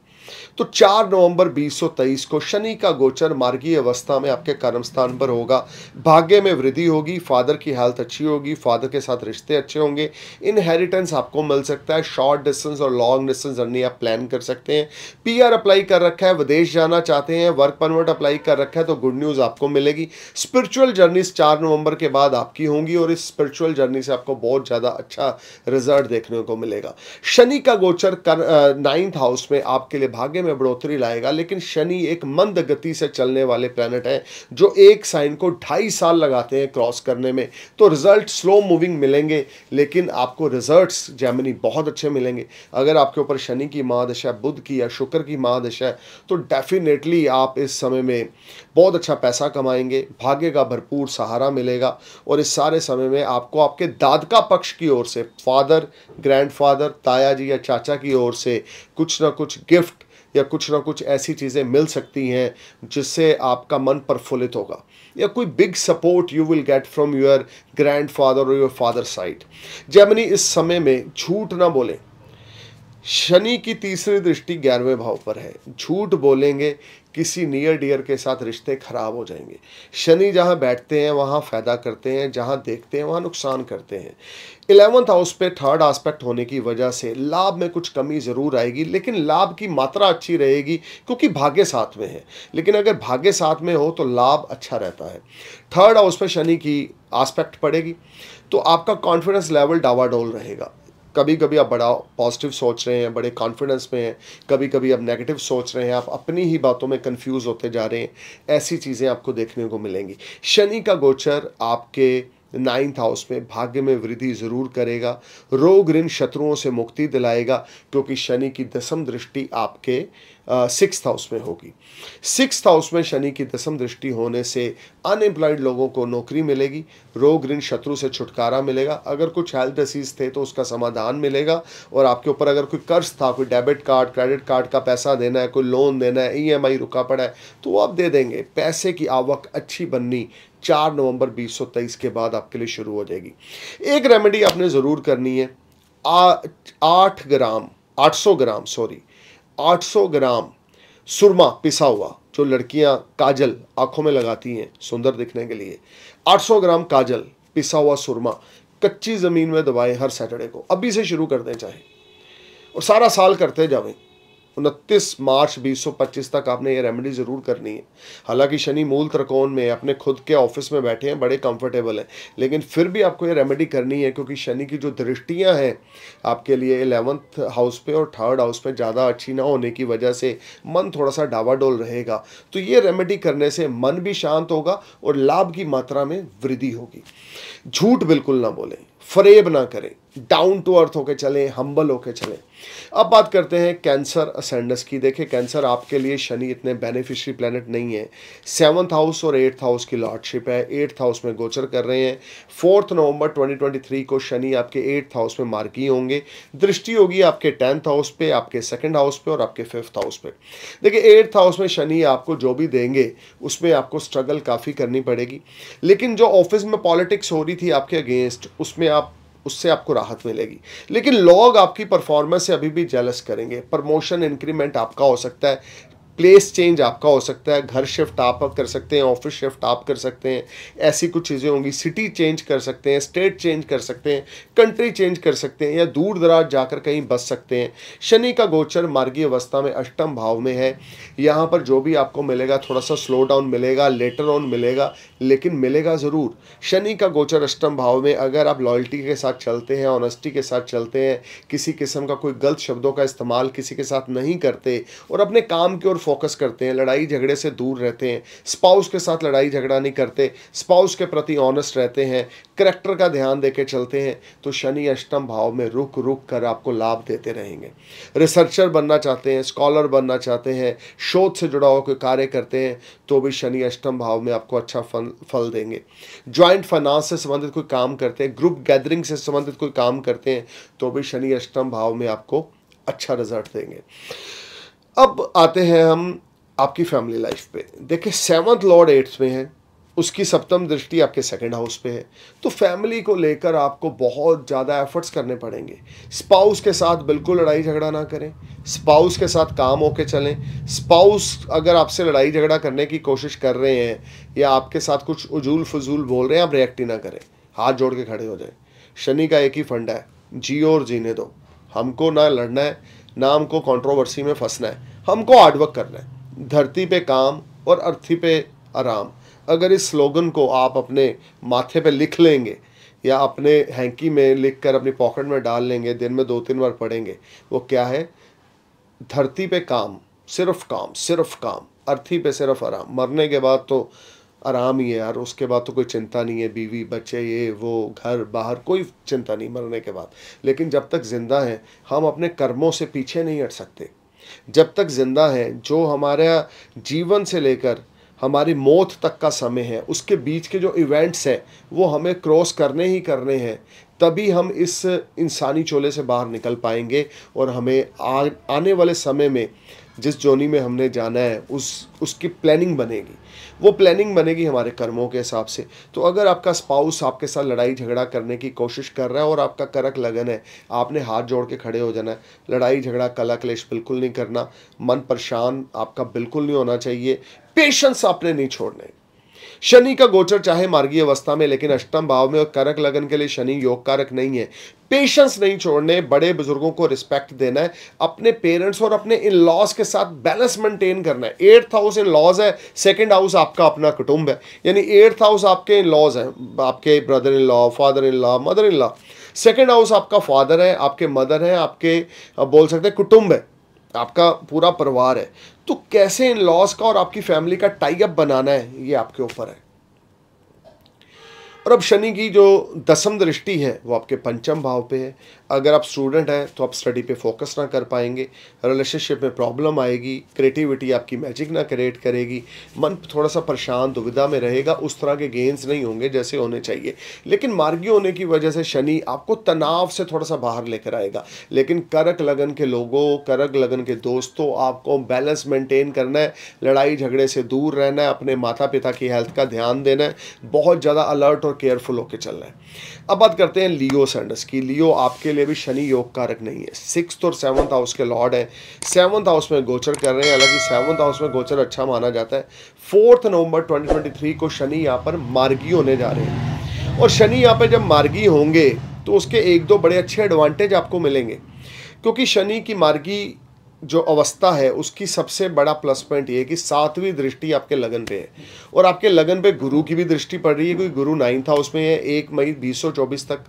तो 4 नवंबर 2023 को शनि का गोचर मार्गी अवस्था में आपके कर्म स्थान पर होगा। भाग्य में वृद्धि होगी, फादर की हेल्थ अच्छी होगी, फादर के साथ रिश्ते अच्छे होंगे, इनहेरिटेंस आपको मिल सकता है, शॉर्ट डिस्टेंस और लॉन्ग डिस्टेंस जर्नी आप प्लान कर सकते हैं। पीआर अप्लाई कर रखा है, विदेश जाना चाहते हैं, वर्क परमिट अप्लाई कर रखा है, तो गुड न्यूज़ आपको मिलेगी। स्पिरिचुअल जर्नी 4 नवंबर के बाद आपकी होंगी और इस स्पिरिचुअल जर्नी से आपको बहुत ज़्यादा अच्छा रिजल्ट देखने को मिलेगा। शनि का गोचर 9th हाउस में आपके लिए भाग्य में बढ़ोतरी लाएगा, लेकिन शनि एक मंद गति से चलने वाले प्लैनेट है, जो एक साइन को 2.5 साल लगाते हैं क्रॉस करने में, तो रिजल्ट स्लो मूविंग मिलेंगे, लेकिन आपको रिजल्ट्स जेमिनी बहुत अच्छे मिलेंगे। अगर आपके ऊपर शनि की महादशा, बुध की या शुक्र की महादशा है, तो डेफिनेटली आप इस समय में बहुत अच्छा पैसा कमाएंगे, भाग्य का भरपूर सहारा मिलेगा, और इस सारे समय में आपको आपके दादका पक्ष की ओर से, फादर, ग्रैंडफादर, ताया जी या चाचा की ओर से कुछ ना कुछ गिफ्ट या कुछ ना कुछ ऐसी चीज़ें मिल सकती हैं जिससे आपका मन प्रफुल्लित होगा, या कोई big support you will get from your grandfather और योर फादर साइड। जेमिनी, इस समय में झूठ ना बोलें, शनि की तीसरी दृष्टि 11वें भाव पर है। झूठ बोलेंगे, किसी नियर डियर के साथ रिश्ते खराब हो जाएंगे। शनि जहां बैठते हैं वहां फायदा करते हैं, जहां देखते हैं वहां नुकसान करते हैं। 11th हाउस पे थर्ड एस्पेक्ट होने की वजह से लाभ में कुछ कमी जरूर आएगी, लेकिन लाभ की मात्रा अच्छी रहेगी क्योंकि भाग्य साथ में है। लेकिन अगर भाग्य साथ में हो तो लाभ अच्छा रहता है। थर्ड हाउस पे शनि की एस्पेक्ट पड़ेगी तो आपका कॉन्फिडेंस लेवल डावाडोल रहेगा। कभी कभी आप बड़ा पॉजिटिव सोच रहे हैं, बड़े कॉन्फिडेंस में हैं, कभी कभी आप नेगेटिव सोच रहे हैं, आप अपनी ही बातों में कंफ्यूज होते जा रहे हैं। ऐसी चीज़ें आपको देखने को मिलेंगी। शनि का गोचर आपके 9th हाउस में भाग्य में वृद्धि जरूर करेगा, रोग ऋण शत्रुओं से मुक्ति दिलाएगा, क्योंकि शनि की दसम दृष्टि आपके 6th हाउस में होगी। 6th हाउस में शनि की दसम दृष्टि होने से अनएम्प्लॉयड लोगों को नौकरी मिलेगी, रोग ऋण शत्रु से छुटकारा मिलेगा। अगर कुछ हेल्थ डिसीज थे तो उसका समाधान मिलेगा, और आपके ऊपर अगर कोई कर्ज था, कोई डेबिट कार्ड क्रेडिट कार्ड का पैसा देना है, कोई लोन देना है, EMI रुका पड़ा है, तो वो आप दे देंगे। पैसे की आवक अच्छी बननी 4 नवंबर 2023 के बाद आपके लिए शुरू हो जाएगी। एक रेमेडी आपने ज़रूर करनी है। 800 ग्राम सुरमा पिसा हुआ, जो लड़कियां काजल आंखों में लगाती हैं सुंदर दिखने के लिए, 800 ग्राम काजल पिसा हुआ सुरमा कच्ची ज़मीन में दबाएं हर सैटरडे को। अभी से शुरू कर दें चाहे, और सारा साल करते जावें। 29 मार्च 2025 तक आपने ये रेमेडी ज़रूर करनी है। हालांकि शनि मूल त्रिकोण में अपने खुद के ऑफिस में बैठे हैं, बड़े कंफर्टेबल हैं, लेकिन फिर भी आपको ये रेमेडी करनी है, क्योंकि शनि की जो दृष्टियां हैं आपके लिए 11th हाउस पे और 3rd हाउस पे ज़्यादा अच्छी ना होने की वजह से मन थोड़ा सा डावाडोल रहेगा। तो ये रेमेडी करने से मन भी शांत होगा और लाभ की मात्रा में वृद्धि होगी। झूठ बिल्कुल ना बोलें, फरेब ना करें, डाउन टू अर्थ होके चलें, हम्बल होके चलें। अब बात करते हैं कैंसर असेंडेंस की। देखिए, कैंसर आपके लिए शनि इतने बेनिफिशियरी प्लेनेट नहीं है। 7th हाउस और 8th हाउस की लॉर्डशिप है, 8th हाउस में गोचर कर रहे हैं। 4 नवंबर 2023 को शनि आपके 8th हाउस में मार्गी होंगे। दृष्टि होगी आपके 10th हाउस पे, आपके 2nd हाउस पे और आपके 5th हाउस पे। देखिए, 8th हाउस में शनि आपको जो भी देंगे उसमें आपको स्ट्रगल काफ़ी करनी पड़ेगी, लेकिन जो ऑफिस में पॉलिटिक्स हो रही थी आपके अगेंस्ट, उससे आपको राहत मिलेगी। लेकिन लोग आपकी परफॉर्मेंस से अभी भी जेलस करेंगे। प्रमोशन इंक्रीमेंट आपका हो सकता है, प्लेस चेंज आपका हो सकता है, घर शिफ्ट आप कर सकते हैं, ऑफिस शिफ्ट आप कर सकते हैं, ऐसी कुछ चीज़ें होंगी। सिटी चेंज कर सकते हैं, स्टेट चेंज कर सकते हैं, कंट्री चेंज कर सकते हैं, या दूर दराज जाकर कहीं बस सकते हैं। शनि का गोचर मार्गी अवस्था में अष्टम भाव में है। यहाँ पर जो भी आपको मिलेगा थोड़ा सा स्लो डाउन मिलेगा, लेटर ऑन मिलेगा, लेकिन मिलेगा ज़रूर। शनि का गोचर अष्टम भाव में, अगर आप लॉयल्टी के साथ चलते हैं, ऑनेस्टी के साथ चलते हैं, किसी किस्म का कोई गलत शब्दों का इस्तेमाल किसी के साथ नहीं करते और अपने काम की ओर फोकस करते हैं, लड़ाई झगड़े से दूर रहते हैं, स्पाउस के साथ लड़ाई झगड़ा नहीं करते, स्पाउस के प्रति ऑनेस्ट रहते हैं, करैक्टर का ध्यान देके चलते हैं, तो शनि अष्टम भाव में रुक रुक कर आपको लाभ देते रहेंगे। रिसर्चर बनना चाहते हैं, स्कॉलर बनना चाहते हैं, शोध से जुड़ा हुआ कोई कार्य करते हैं, तो भी शनि अष्टम भाव में आपको अच्छा फल देंगे। ज्वाइंट फाइनेंस से संबंधित कोई काम करते हैं, ग्रुप गैदरिंग से संबंधित कोई काम करते हैं, तो भी शनि अष्टम भाव में आपको अच्छा रिजल्ट देंगे। अब आते हैं हम आपकी फैमिली लाइफ पे। देखिए, 7th लॉर्ड 8th में है, उसकी सप्तम दृष्टि आपके 2nd हाउस पे है, तो फैमिली को लेकर आपको बहुत ज़्यादा एफर्ट्स करने पड़ेंगे। स्पाउस के साथ बिल्कुल लड़ाई झगड़ा ना करें, स्पाउस के साथ काम होके चलें। स्पाउस अगर आपसे लड़ाई झगड़ा करने की कोशिश कर रहे हैं या आपके साथ कुछ उजूल फजूल बोल रहे हैं, आप रिएक्ट ही ना करें, हाथ जोड़ के खड़े हो जाएं। शनि का एक ही फंडा है, जियो और जीने दो। हमको ना लड़ना है, ना हमको कंट्रोवर्सी में फंसना है, हमको हार्डवर्क करना है। धरती पे काम और अर्थी पे आराम। अगर इस स्लोगन को आप अपने माथे पे लिख लेंगे या अपने हैंकी में लिख कर अपनी पॉकेट में डाल लेंगे, दिन में 2-3 बार पढ़ेंगे, वो क्या है? धरती पे काम, सिर्फ काम, सिर्फ काम, अर्थी पे सिर्फ आराम। मरने के बाद तो आराम ही है यार, उसके बाद तो कोई चिंता नहीं है, बीवी बच्चे ये वो घर बाहर कोई चिंता नहीं मरने के बाद। लेकिन जब तक जिंदा हैं हम अपने कर्मों से पीछे नहीं हट सकते। जब तक जिंदा हैं, जो हमारा जीवन से लेकर हमारी मौत तक का समय है, उसके बीच के जो इवेंट्स हैं वो हमें क्रॉस करने ही करने हैं, तभी हम इस इंसानी चोले से बाहर निकल पाएंगे और हमें आने वाले समय में जिस जोनी में हमने जाना है उसकी प्लानिंग बनेगी। वो प्लानिंग बनेगी हमारे कर्मों के हिसाब से। तो अगर आपका स्पाउस आपके साथ लड़ाई झगड़ा करने की कोशिश कर रहा है और आपका करक लगन है, आपने हाथ जोड़ के खड़े हो जाना है। लड़ाई झगड़ा कला क्लेश बिल्कुल नहीं करना, मन परेशान आपका बिल्कुल नहीं होना चाहिए, पेशेंस आपने नहीं छोड़ना है। शनि का गोचर चाहे मार्गीय अवस्था में, लेकिन अष्टम भाव में और करक लगन के लिए शनि योग कारक नहीं है। पेशेंस नहीं छोड़ने, बड़े बुजुर्गों को रिस्पेक्ट देना है, अपने पेरेंट्स और अपने इन लॉज के साथ बैलेंस मेंटेन करना है। 8th हाउस इन लॉज है, 2nd हाउस आपका अपना कुटुंब है, यानी 8th हाउस आपके इन लॉज है, आपके brother in law, father in law, mother in law. 2nd house आपका फादर है, आपके मदर है, आपके बोल सकते हैं कुटुंब है, आपका पूरा परिवार है। तो कैसे इन लॉज का और आपकी फैमिली का टाई अप बनाना है, ये आपके ऊपर है। और अब शनि की जो 10वीं दृष्टि है वो आपके पंचम भाव पे है। अगर आप स्टूडेंट हैं तो आप स्टडी पे फोकस ना कर पाएंगे, रिलेशनशिप में प्रॉब्लम आएगी, क्रिएटिविटी आपकी मैजिक ना क्रिएट करेगी, मन थोड़ा सा परेशान दुविधा में रहेगा, उस तरह के गेन्स नहीं होंगे जैसे होने चाहिए। लेकिन मार्गी होने की वजह से शनि आपको तनाव से थोड़ा सा बाहर लेकर आएगा। लेकिन करक लगन के लोगों, करक लगन के दोस्तों, आपको बैलेंस मेंटेन करना है, लड़ाई झगड़े से दूर रहना है, अपने माता पिता की हेल्थ का ध्यान देना है, बहुत ज़्यादा अलर्ट और केयरफुल होकर चलना है। अब बात करते हैं लियो सैंडस की। लियो आपके लिए भी शनि योग कारक नहीं है, 6th और 7th हाउस के लॉर्ड हैं, 7th हाउस में गोचर कर रहे हैं। हालांकि 7th हाउस में गोचर अच्छा माना जाता है। 4 नवंबर 2023 को शनि यहाँ पर मार्गी होने जा रहे हैं, और शनि यहाँ पर जब मार्गी होंगे तो उसके 1-2 बड़े अच्छे एडवांटेज आपको मिलेंगे, क्योंकि शनि की मार्गी जो अवस्था है उसकी सबसे बड़ा प्लस पॉइंट ये है कि 7वीं दृष्टि आपके लगन पे है, और आपके लगन पे गुरु की भी दृष्टि पड़ रही है, क्योंकि गुरु 9th हाउस में है 1 मई 2024 तक।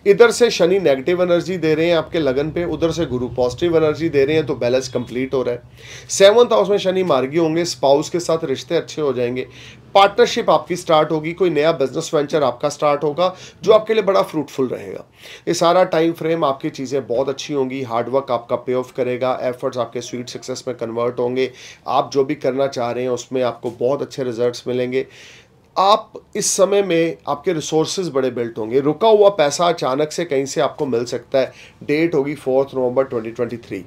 इधर से शनि नेगेटिव एनर्जी दे रहे हैं आपके लगन पे, उधर से गुरु पॉजिटिव एनर्जी दे रहे हैं, तो बैलेंस कंप्लीट हो रहा है। 7th हाउस में शनि मार्गी होंगे, स्पाउस के साथ रिश्ते अच्छे हो जाएंगे, पार्टनरशिप आपकी स्टार्ट होगी, कोई नया बिजनेस वेंचर आपका स्टार्ट होगा जो आपके लिए बड़ा फ्रूटफुल रहेगा। ये सारा टाइम फ्रेम आपकी चीज़ें बहुत अच्छी होंगी, हार्डवर्क आपका पे ऑफ करेगा, एफर्ट्स आपके स्वीट सक्सेस में कन्वर्ट होंगे, आप जो भी करना चाह रहे हैं उसमें आपको बहुत अच्छे रिजल्ट्स मिलेंगे। आप इस समय में आपके रिसोर्सेज बड़े बिल्ट होंगे, रुका हुआ पैसा अचानक से कहीं से आपको मिल सकता है। डेट होगी 4 नवंबर 2023।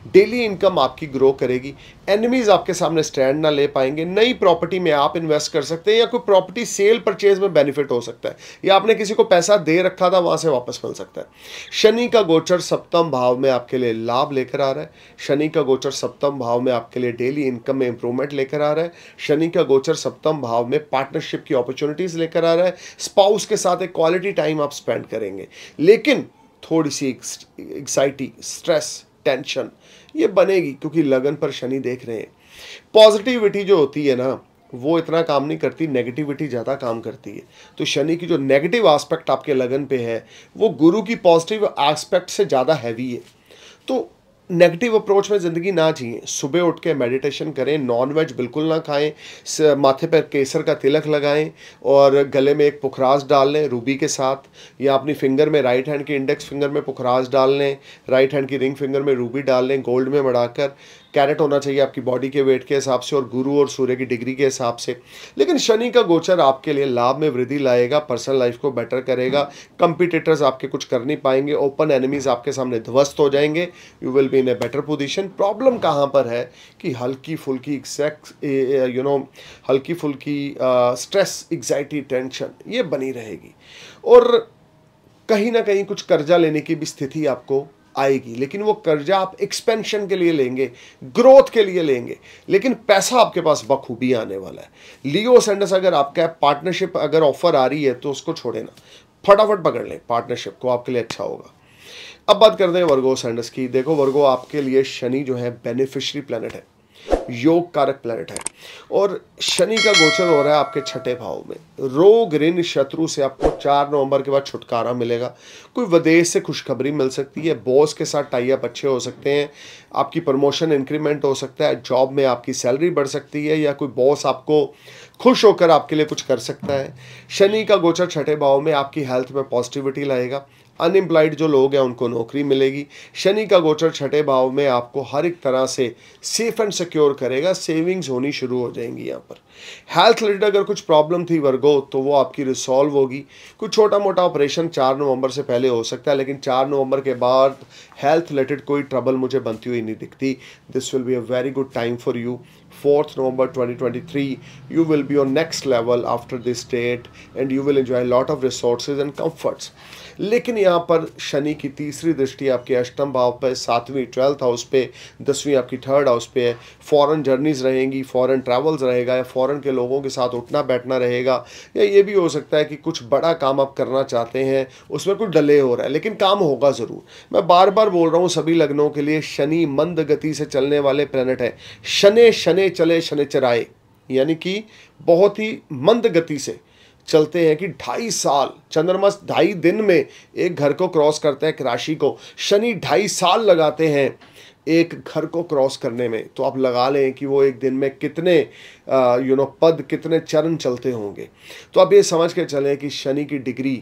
डेली इनकम आपकी ग्रो करेगी, एनिमीज आपके सामने स्टैंड ना ले पाएंगे। नई प्रॉपर्टी में आप इन्वेस्ट कर सकते हैं, या कोई प्रॉपर्टी सेल परचेज में बेनिफिट हो सकता है, या आपने किसी को पैसा दे रखा था वहां से वापस मिल सकता है। शनि का गोचर 7th भाव में आपके लिए लाभ लेकर आ रहा है। शनि का गोचर 7th भाव में आपके लिए डेली इनकम में इंप्रूवमेंट लेकर आ रहा है। शनि का गोचर 7th भाव में पार्टनरशिप की अपॉर्चुनिटीज लेकर आ रहा है। स्पाउस के साथ एक क्वालिटी टाइम आप स्पेंड करेंगे, लेकिन थोड़ी सी एंग्जाइटी, स्ट्रेस, टेंशन ये बनेगी, क्योंकि लगन पर शनि देख रहे हैं। पॉजिटिविटी जो होती है ना वो इतना काम नहीं करती, नेगेटिविटी ज़्यादा काम करती है। तो शनि की जो नेगेटिव एस्पेक्ट आपके लगन पे है वो गुरु की पॉजिटिव एस्पेक्ट से ज़्यादा हैवी है। तो नेगेटिव अप्रोच में ज़िंदगी ना जिए, सुबह उठ के मेडिटेशन करें, नॉनवेज बिल्कुल ना खाएं, माथे पर केसर का तिलक लगाएं, और गले में एक पुखराज डाल लें रूबी के साथ, या अपनी फिंगर में राइट हैंड के इंडेक्स फिंगर में पुखराज डाल लें, राइट हैंड की रिंग फिंगर में रूबी डाल लें, गोल्ड में मढ़ाकर। कैरेट होना चाहिए आपकी बॉडी के वेट के हिसाब से और गुरु और सूर्य की डिग्री के हिसाब से। लेकिन शनि का गोचर आपके लिए लाभ में वृद्धि लाएगा, पर्सनल लाइफ को बेटर करेगा, कंपिटिटर्स आपके कुछ कर नहीं पाएंगे, ओपन एनिमीज आपके सामने ध्वस्त हो जाएंगे, you will be in a better position. Problem कहाँ पर है कि हल्की फुल्की हल्की फुल्की स्ट्रेस, एग्जाइटी, टेंशन ये बनी रहेगी, और कहीं ना कहीं कुछ कर्जा लेने की भी स्थिति आपको आएगी। लेकिन वो कर्जा आप एक्सपेंशन के लिए लेंगे, ग्रोथ के लिए लेंगे, लेकिन पैसा आपके पास बखूबी आने वाला है। लियो सैंडस, अगर आपका पार्टनरशिप अगर ऑफर आ रही है तो उसको छोड़े ना, फटाफट पकड़ लें पार्टनरशिप को, आपके लिए अच्छा होगा। अब बात करते हैं वर्गो सैंडस की। देखो वर्गो, आपके लिए शनि जो है बेनिफिशियरी प्लैनेट है, योग कारक प्लैनेट है, और शनि का गोचर हो रहा है आपके 6ठे भाव में। रोग ऋण शत्रु से आपको 4 नवंबर के बाद छुटकारा मिलेगा। कोई विदेश से खुशखबरी मिल सकती है, बॉस के साथ टाई अप अच्छे हो सकते हैं, आपकी प्रमोशन इंक्रीमेंट हो सकता है, जॉब में आपकी सैलरी बढ़ सकती है, या कोई बॉस आपको खुश होकर आपके लिए कुछ कर सकता है। शनि का गोचर 6ठे भाव में आपकी हेल्थ में पॉजिटिविटी लाएगा, अनएम्प्लॉयड जो लोग हैं उनको नौकरी मिलेगी। शनि का गोचर छठे भाव में आपको हर एक तरह से सेफ एंड सिक्योर करेगा, सेविंग्स होनी शुरू हो जाएंगी। यहाँ पर हेल्थ रिलेटेड अगर कुछ प्रॉब्लम थी वर्गो तो वो आपकी रिसॉल्व होगी। कुछ छोटा मोटा ऑपरेशन 4 नवंबर से पहले हो सकता है, लेकिन 4 नवंबर के बाद हेल्थ रिलेटेड कोई ट्रबल मुझे बनती हुई नहीं दिखती। This will be a very good time for you. 4th November 2023 you will be on next level after this date and you will enjoy a lot of resources and comforts। लेकिन यहाँ पर शनि की तीसरी दृष्टि आपके अष्टम भाव पे, 7वीं 12th हाउस पे, 10वीं आपकी 3rd हाउस पे है। फॉरेन जर्नीज रहेंगी, फॉरेन ट्रैवल्स रहेगा, या फॉरेन के लोगों के साथ उठना बैठना रहेगा, या ये भी हो सकता है कि कुछ बड़ा काम आप करना चाहते हैं, उसमें कुछ डिले हो रहा है, लेकिन काम होगा ज़रूर। मैं बार बार बोल रहा हूँ सभी लग्नों के लिए, शनि मंद गति से चलने वाले प्लैनेट है। शनि शनि चले शनिचराए, यानी कि बहुत ही मंद गति से चलते हैं कि 2.5 साल, चंद्रमा 2.5 दिन में एक घर को क्रॉस करते हैं, एक राशि को। शनि 2.5 साल लगाते हैं एक घर को क्रॉस करने में। तो आप लगा लें कि वो एक दिन में कितने पद, कितने चरण चलते होंगे। तो आप ये समझ के चलें कि शनि की डिग्री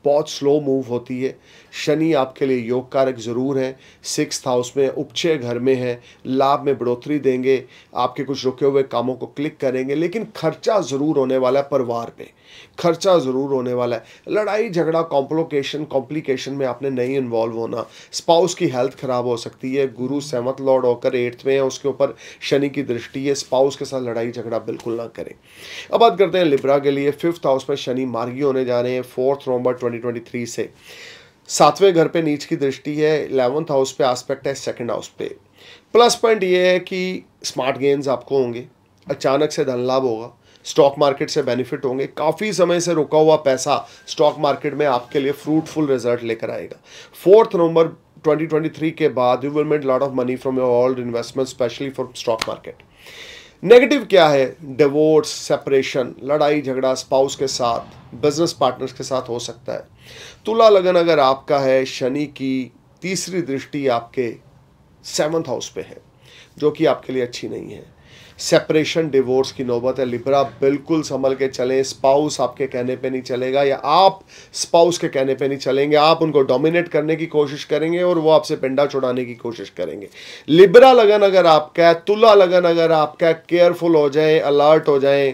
बहुत स्लो मूव होती है। शनि आपके लिए योग कारक ज़रूर है, 6th हाउस में, उपचय घर में है, लाभ में बढ़ोतरी देंगे, आपके कुछ रुके हुए कामों को क्लिक करेंगे, लेकिन खर्चा ज़रूर होने वाला है, परिवार पे खर्चा ज़रूर होने वाला है। लड़ाई झगड़ा कॉम्प्लिकेशन में आपने नहीं इन्वॉल्व होना। स्पाउस की हेल्थ खराब हो सकती है। गुरु 7th लॉर्ड होकर 8th में है, उसके ऊपर शनि की दृष्टि है। स्पाउस के साथ लड़ाई झगड़ा बिल्कुल ना करें। अब बात करते हैं लिब्रा के लिए। 5th हाउस में शनि मार्गी होने जा रहे हैं 4th नवंबर 2023 से। 7वें घर पे नीच की दृष्टि है, 11th हाउस पे एस्पेक्ट है, 2nd हाउस पे। प्लस पॉइंट ये है कि स्मार्ट गेन्स आपको होंगे, अचानक से धन लाभ होगा, स्टॉक मार्केट से बेनिफिट होंगे। काफ़ी समय से रुका हुआ पैसा स्टॉक मार्केट में आपके लिए फ्रूटफुल रिजल्ट लेकर आएगा। 4th नवंबर 2023 के बाद you will make lot of money from your old investment, specially for stock market. Negative क्या है? डिवोर्स, सेपरेशन, लड़ाई झगड़ा स्पाउस के साथ, बिजनेस पार्टनर्स के साथ हो सकता है। तुला लगन अगर आपका है, शनि की तीसरी दृष्टि आपके 7th हाउस पे है, जो कि आपके लिए अच्छी नहीं है। सेपरेशन, डिवोर्स की नौबत है। लिब्रा बिल्कुल संभल के चलें। स्पाउस आपके कहने पे नहीं चलेगा, या आप स्पाउस के कहने पे नहीं चलेंगे। आप उनको डोमिनेट करने की कोशिश करेंगे और वो आपसे पिंडा छुड़ाने की कोशिश करेंगे। लिब्रा लगन अगर आपका है, तुला लगन अगर आपका है, केयरफुल हो जाएं, अलर्ट हो जाएं।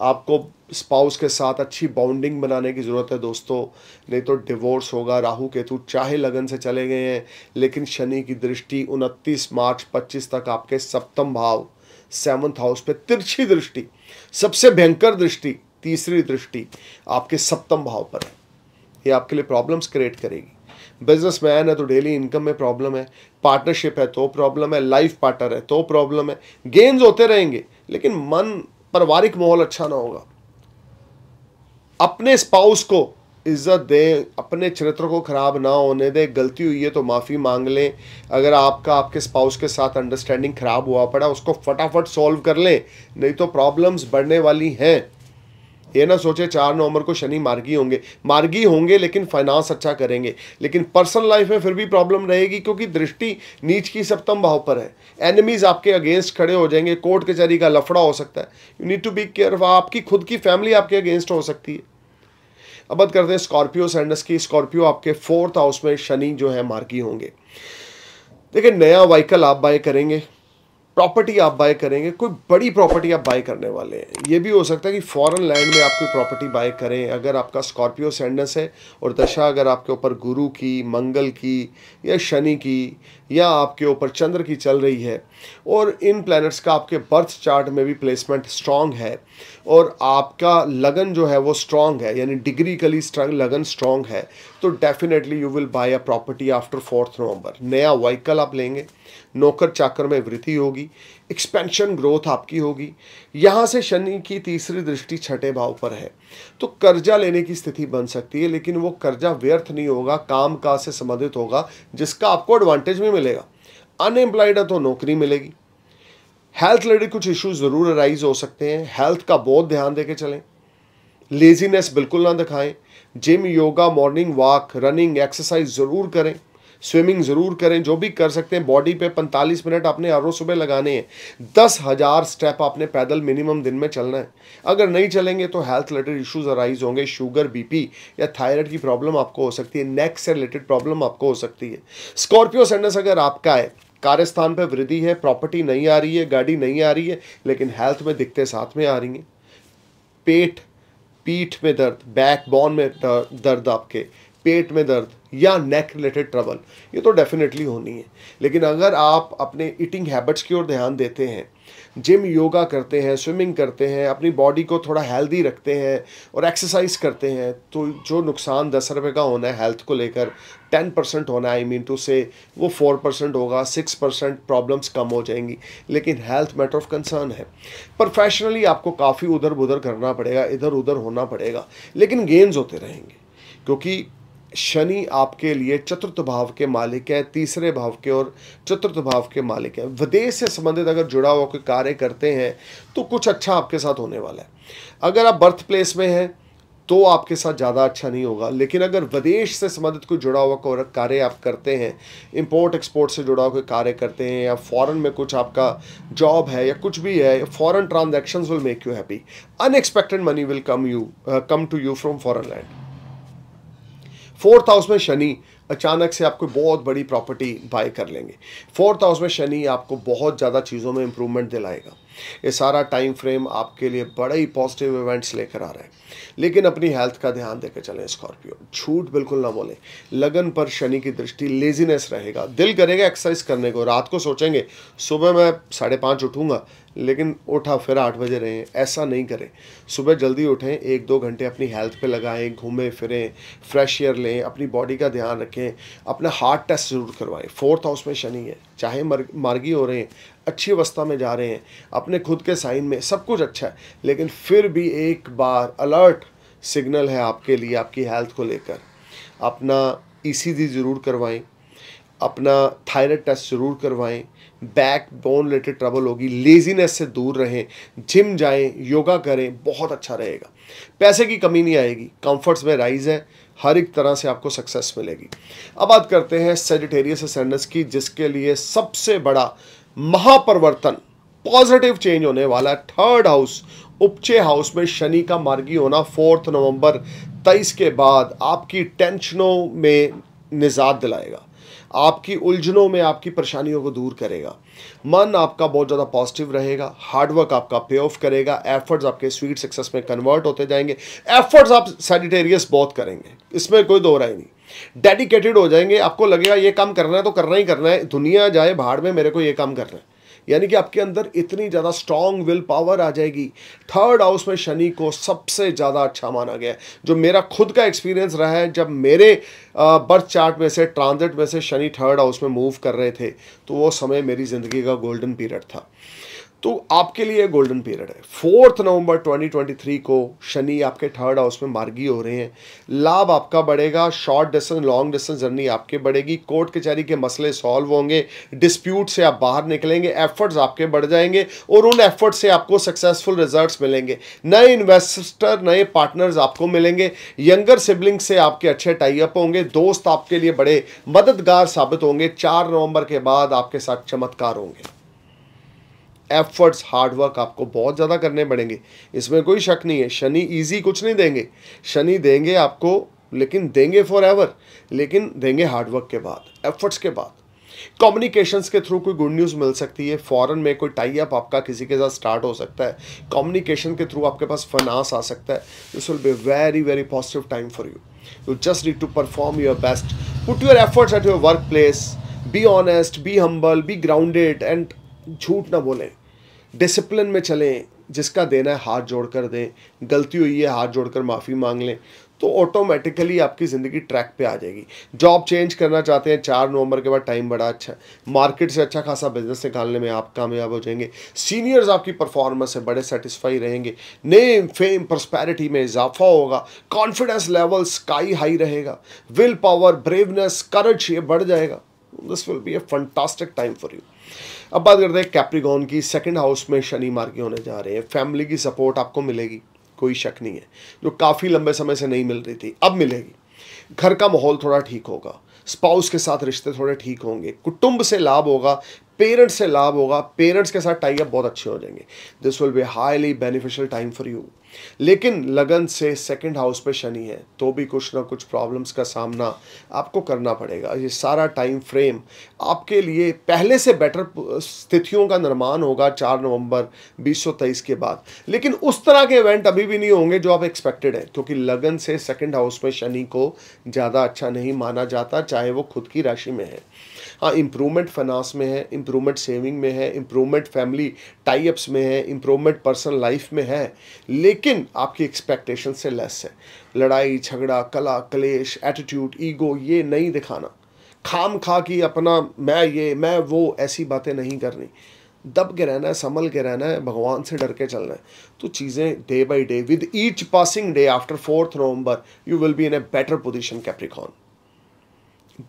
आपको स्पाउस के साथ अच्छी बॉन्डिंग बनाने की ज़रूरत है दोस्तों, नहीं तो डिवोर्स होगा। राहु केतु चाहे लगन से चले गए हैं, लेकिन शनि की दृष्टि 29 मार्च 25 तक आपके 7th भाव 7th हाउस पे, तिरछी दृष्टि, सबसे भयंकर दृष्टि, तीसरी दृष्टि आपके 7th भाव पर है। ये आपके लिए प्रॉब्लम्स क्रिएट करेगी। बिजनेसमैन है तो डेली इनकम में प्रॉब्लम है, पार्टनरशिप है तो प्रॉब्लम है, लाइफ पार्टनर है तो प्रॉब्लम है। गेन्स होते रहेंगे, लेकिन मन, पारिवारिक माहौल अच्छा ना होगा। अपने स्पाउस को इज्जत दें, अपने चरित्र को खराब ना होने दें। गलती हुई है तो माफ़ी मांग लें। अगर आपके स्पाउस के साथ अंडरस्टैंडिंग खराब हुआ पड़ा, उसको फटाफट सॉल्व कर लें, नहीं तो प्रॉब्लम्स बढ़ने वाली हैं। ये ना सोचे 4 नवंबर को शनि मार्गी होंगे लेकिन फाइनेंस अच्छा करेंगे, लेकिन पर्सनल लाइफ में फिर भी प्रॉब्लम रहेगी, क्योंकि दृष्टि नीच की 7th भाव पर है। एनिमीज आपके अगेंस्ट खड़े हो जाएंगे, कोर्ट कचहरी का लफड़ा हो सकता है। You need to be careful. आपकी खुद की फैमिली आपके अगेंस्ट हो सकती है। अब बात करते हैं स्कॉर्पियो सैंडस की। स्कॉर्पियो आपके 4th हाउस में शनि जो है मार्गी होंगे। देखिए, नया व्हीकल आप बाय करेंगे, प्रॉपर्टी आप बाय करेंगे, कोई बड़ी प्रॉपर्टी आप बाय करने वाले हैं। ये भी हो सकता है कि फॉरेन लैंड में आप कोई प्रॉपर्टी बाय करें। अगर आपका स्कॉर्पियो सैंडस है और दशा अगर आपके ऊपर गुरु की, मंगल की, या शनि की, या आपके ऊपर चंद्र की चल रही है, और इन प्लैनेट्स का आपके बर्थ चार्ट में भी प्लेसमेंट स्ट्रांग है, और आपका लगन जो है वो स्ट्रांग है, यानी डिग्रीकली लगन स्ट्रांग है, तो definitely you will buy a property after 4th नवंबर। नया व्हीकल आप लेंगे, नौकर चाकर में वृद्धि होगी, एक्सपेंशन ग्रोथ आपकी होगी। यहाँ से शनि की तीसरी दृष्टि 6ठे भाव पर है, तो कर्जा लेने की स्थिति बन सकती है, लेकिन वो कर्जा व्यर्थ नहीं होगा, काम काज से संबंधित होगा, जिसका आपको एडवांटेज भी मिलेगा। अनएम्प्लॉयड है तो नौकरी मिलेगी। हेल्थ रिलेटेड कुछ इश्यूज ज़रूर अराइज हो सकते हैं, हेल्थ का बहुत ध्यान देके चलें। लेजीनेस बिल्कुल ना दिखाएं। Gym, yoga, morning walk, running, exercise ज़रूर करें। स्विमिंग ज़रूर करें, जो भी कर सकते हैं। बॉडी पे 45 मिनट आपने हर रोज सुबह लगाने हैं। 10,000 स्टेप आपने पैदल मिनिमम दिन में चलना है। अगर नहीं चलेंगे तो हेल्थ रिलेटेड इश्यूज अराइज होंगे। शुगर, बीपी या थायराइड की प्रॉब्लम आपको हो सकती है, नेक से रिलेटेड प्रॉब्लम आपको हो सकती है। स्कॉर्पियो असेंडेंस अगर आपका है, कार्यस्थान पर वृद्धि है, प्रॉपर्टी नहीं आ रही है, गाड़ी नहीं आ रही है, लेकिन हेल्थ में दिक्कतें साथ में आ रही हैं। पेट, पीठ में दर्द, बैक बोन में दर्द, आपके पेट में दर्द या नेक रिलेटेड ट्रबल, ये तो डेफिनेटली होनी है। लेकिन अगर आप अपने ईटिंग हैबिट्स की ओर ध्यान देते हैं, जिम, योगा करते हैं, स्विमिंग करते हैं, अपनी बॉडी को थोड़ा हेल्दी रखते हैं और एक्सरसाइज करते हैं, तो जो नुकसान 10 रुपये का होना है हेल्थ को लेकर, 10% होना है, आई मीन टू से, वो 4% होगा, 6% प्रॉब्लम्स कम हो जाएंगी। लेकिन हेल्थ मैटर ऑफ कंसर्न है। प्रोफेशनली आपको काफ़ी उधर उधर करना पड़ेगा, इधर उधर होना पड़ेगा, लेकिन गेन्स होते रहेंगे, क्योंकि शनि आपके लिए चतुर्थ भाव के मालिक है, तीसरे भाव के और चतुर्थ भाव के मालिक है। विदेश से संबंधित अगर जुड़ा हुआ कोई कार्य करते हैं तो कुछ अच्छा आपके साथ होने वाला है। अगर आप बर्थ प्लेस में हैं तो आपके साथ ज़्यादा अच्छा नहीं होगा, लेकिन अगर विदेश से संबंधित कोई जुड़ा हुआ कोई कार्य आप करते हैं, इंपोर्ट एक्सपोर्ट से जुड़ा हुआ कोई कार्य करते हैं, या फॉरेन में कुछ आपका जॉब है या कुछ भी है, foreign transactions will make you happy. Unexpected money will come to you from foreign land. 4th house में शनि अचानक से आपको बहुत बड़ी प्रॉपर्टी बाय कर लेंगे। 4th हाउस में शनि आपको बहुत ज़्यादा चीज़ों में इंप्रूवमेंट दिलाएगा। ये सारा टाइम फ्रेम आपके लिए बड़े ही पॉजिटिव इवेंट्स लेकर आ रहा है, लेकिन अपनी हेल्थ का ध्यान देकर चलें स्कॉर्पियो। झूठ बिल्कुल ना बोलें। लगन पर शनि की दृष्टि, लेजीनेस रहेगा, दिल करेगा एक्सरसाइज करने को, रात को सोचेंगे सुबह मैं 5:30 उठूँगा, लेकिन उठा फिर 8 बजे रहें, ऐसा नहीं करें। सुबह जल्दी उठें, 1-2 घंटे अपनी हेल्थ पे लगाएं, घूमें फिरें, फ्रेश एयर लें, अपनी बॉडी का ध्यान रखें, अपना हार्ट टेस्ट ज़रूर करवाएं। 4th हाउस में शनि है, चाहे मार्गी हो रहे हैं, अच्छी अवस्था में जा रहे हैं, अपने खुद के साइन में सब कुछ अच्छा है, लेकिन फिर भी एक बार अलर्ट सिग्नल है आपके लिए, आपकी हेल्थ को लेकर। अपना ECG ज़रूर करवाएं, अपना थायराइड टेस्ट ज़रूर करवाएं, बैक बोन रिलेटेड ट्रबल होगी, लेजीनेस से दूर रहें, जिम जाएं, योगा करें, बहुत अच्छा रहेगा। पैसे की कमी नहीं आएगी, कंफर्ट्स में राइज है, हर एक तरह से आपको सक्सेस मिलेगी। अब बात करते हैं सेजिटेरियस असेंडेंस की, जिसके लिए सबसे बड़ा महापरिवर्तन, पॉजिटिव चेंज होने वाला है। 3rd हाउस, उपचय हाउस में शनि का मार्गी होना 4 नवंबर 23 के बाद आपकी टेंशनों में निजात दिलाएगा, आपकी उलझनों में आपकी परेशानियों को दूर करेगा। मन आपका बहुत ज़्यादा पॉजिटिव रहेगा, हार्डवर्क आपका पे ऑफ करेगा, एफर्ट्स आपके स्वीट सक्सेस में कन्वर्ट होते जाएंगे। एफर्ट्स आप सेजिटेरियस बहुत करेंगे, इसमें कोई दो राय नहीं। डेडिकेटेड हो जाएंगे, आपको लगेगा ये काम करना है तो करना ही करना है, दुनिया जाए भाड़ में, मेरे को ये काम करना है। यानी कि आपके अंदर इतनी ज़्यादा स्ट्रॉन्ग विल पावर आ जाएगी। 3rd हाउस में शनि को सबसे ज़्यादा अच्छा माना गया है। जो मेरा खुद का एक्सपीरियंस रहा है, जब मेरे बर्थ चार्ट में से, ट्रांजिट में से शनि 3rd हाउस में मूव कर रहे थे, तो वो समय मेरी ज़िंदगी का गोल्डन पीरियड था। तो आपके लिए गोल्डन पीरियड है। 4 नवंबर 2023 को शनि आपके 3rd हाउस में मार्गी हो रहे हैं। लाभ आपका बढ़ेगा, short distance, long distance journey आपके बढ़ेगी, कोर्ट कचहरी के मसले सॉल्व होंगे, डिस्प्यूट से आप बाहर निकलेंगे, एफर्ट्स आपके बढ़ जाएंगे और उन एफर्ट्स से आपको सक्सेसफुल रिजल्ट्स मिलेंगे। नए इन्वेस्टर, नए पार्टनर्स आपको मिलेंगे, यंगर सिबलिंग से आपके अच्छे टाई अप होंगे, दोस्त आपके लिए बड़े मददगार साबित होंगे। 4 नवंबर के बाद आपके साथ चमत्कार होंगे। एफर्ट्स, हार्डवर्क आपको बहुत ज़्यादा करने पड़ेंगे, इसमें कोई शक नहीं है। शनि इजी कुछ नहीं देंगे, शनि देंगे आपको, लेकिन देंगे फॉर एवर, लेकिन देंगे हार्डवर्क के बाद, एफर्ट्स के बाद। कम्युनिकेशंस के थ्रू कोई गुड न्यूज़ मिल सकती है, फॉरेन में कोई टाई अप आपका किसी के साथ स्टार्ट हो सकता है, कम्युनिकेशन के थ्रू आपके पास फाइनेंस आ सकता है। This will be very very positive time for you. You just need to perform your best, put your efforts at your work place, be honest, be humble, be grounded and झूठ ना बोलें, discipline में चलें, जिसका देना है हाथ जोड़कर दें, गलती हुई है हाथ जोड़कर माफ़ी मांग लें, तो ऑटोमेटिकली आपकी ज़िंदगी ट्रैक पे आ जाएगी। जॉब चेंज करना चाहते हैं, 4 नवंबर के बाद टाइम बड़ा अच्छा है, मार्केट से अच्छा खासा बिजनेस निकालने में आप कामयाब हो जाएंगे। सीनियर्स आपकी परफॉर्मेंस से बड़े सेटिस्फाई रहेंगे, नेम, फेम, प्रॉस्पेरिटी में इजाफा होगा, कॉन्फिडेंस लेवल स्काई हाई रहेगा, विल पावर, ब्रेवनेस, करेज ये बढ़ जाएगा। This will B A fantastic time for you. अब बात करते हैं कैप्रिकॉर्न की। 2nd हाउस में शनि मार्गी होने जा रहे हैं। फैमिली की सपोर्ट आपको मिलेगी, कोई शक नहीं है, जो काफ़ी लंबे समय से नहीं मिल रही थी अब मिलेगी। घर का माहौल थोड़ा ठीक होगा, स्पाउस के साथ रिश्ते थोड़े ठीक होंगे, कुटुंब से लाभ होगा, पेरेंट्स से लाभ होगा, पेरेंट्स के साथ टाई अप बहुत अच्छे हो जाएंगे। This will be highly beneficial time for you. लेकिन लगन से सेकंड हाउस पे शनि है तो भी कुछ ना कुछ प्रॉब्लम्स का सामना आपको करना पड़ेगा। ये सारा टाइम फ्रेम आपके लिए पहले से बेटर स्थितियों का निर्माण होगा 4 नवंबर 2023 के बाद। लेकिन उस तरह के इवेंट अभी भी नहीं होंगे जो आप एक्सपेक्टेड है, क्योंकि लगन से सेकंड हाउस में शनि को ज़्यादा अच्छा नहीं माना जाता, चाहे वो खुद की राशि में है। हाँ, इम्प्रूवमेंट फाइनेंस में है, इम्प्रूवमेंट सेविंग में है, इम्प्रूवमेंट फैमिली टाई अप्स में है, इम्प्रूवमेंट पर्सनल लाइफ में है, लेकिन आपकी एक्सपेक्टेशन से लेस है। लड़ाई झगड़ा, कला क्लेश, एटीट्यूड, ईगो ये नहीं दिखाना, खाम खा की अपना मैं ये मैं वो ऐसी बातें नहीं करनी। दब के रहना है, संभल के रहना है, भगवान से डर के चलना है। तो चीज़ें day by day with each passing day after 4 November you will be in a better position Capricorn.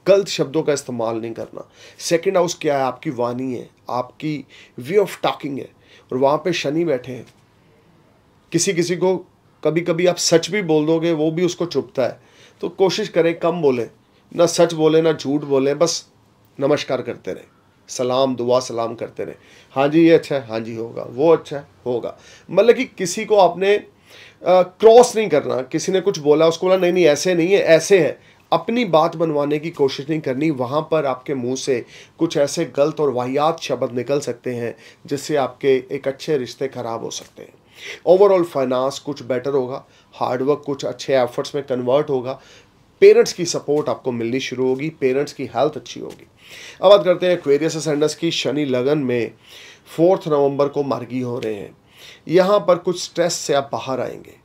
गलत शब्दों का इस्तेमाल नहीं करना। सेकंड हाउस क्या है? आपकी वाणी है, आपकी वे ऑफ टॉकिंग है, और वहाँ पे शनि बैठे हैं। किसी किसी को कभी कभी आप सच भी बोल दोगे, वो भी उसको चुभता है। तो कोशिश करें कम बोलें, ना सच बोले ना झूठ बोले, बस नमस्कार करते रहें, सलाम दुआ सलाम करते रहें। हाँ जी ये अच्छा है, हाँ जी होगा, वो अच्छा है होगा। मतलब कि किसी को आपने क्रॉस नहीं करना। किसी ने कुछ बोला, उसको बोला नहीं नहीं ऐसे नहीं है, ऐसे है। अपनी बात बनवाने की कोशिश नहीं करनी। वहाँ पर आपके मुंह से कुछ ऐसे गलत और वाहियात शब्द निकल सकते हैं जिससे आपके एक अच्छे रिश्ते खराब हो सकते हैं। ओवरऑल फाइनेंस कुछ बेटर होगा, हार्डवर्क कुछ अच्छे एफर्ट्स में कन्वर्ट होगा, पेरेंट्स की सपोर्ट आपको मिलनी शुरू होगी, पेरेंट्स की हेल्थ अच्छी होगी। अब बात करते हैं एक्वेरियस असेंडेंस की। शनि लगन में 4 नवंबर को मार्गी हो रहे हैं। यहाँ पर कुछ स्ट्रेस से आप बाहर आएंगे,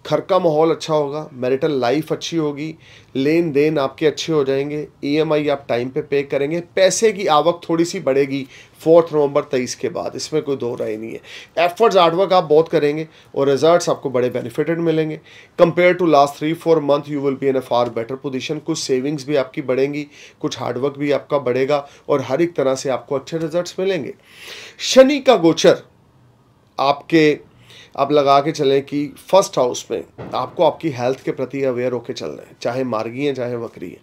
घर का माहौल अच्छा होगा, मैरिटल लाइफ अच्छी होगी, लेन देन आपके अच्छे हो जाएंगे, ईएमआई आप टाइम पे करेंगे, पैसे की आवक थोड़ी सी बढ़ेगी 4 नवंबर 23 के बाद, इसमें कोई दो राय नहीं है। एफर्ट्स हार्डवर्क आप बहुत करेंगे और रिजल्ट्स आपको बड़े बेनिफिटेड मिलेंगे। Compare to last 3-4 month you will be in a far better position. कुछ सेविंग्स भी आपकी बढ़ेंगी, कुछ हार्डवर्क भी आपका बढ़ेगा और हर एक तरह से आपको अच्छे रिजल्ट्स मिलेंगे। शनि का गोचर आपके आप लगा के चलें कि फर्स्ट हाउस में आपको आपकी हेल्थ के प्रति अवेयर होकर चलना है, चाहे मार्गी है चाहे वक्री है।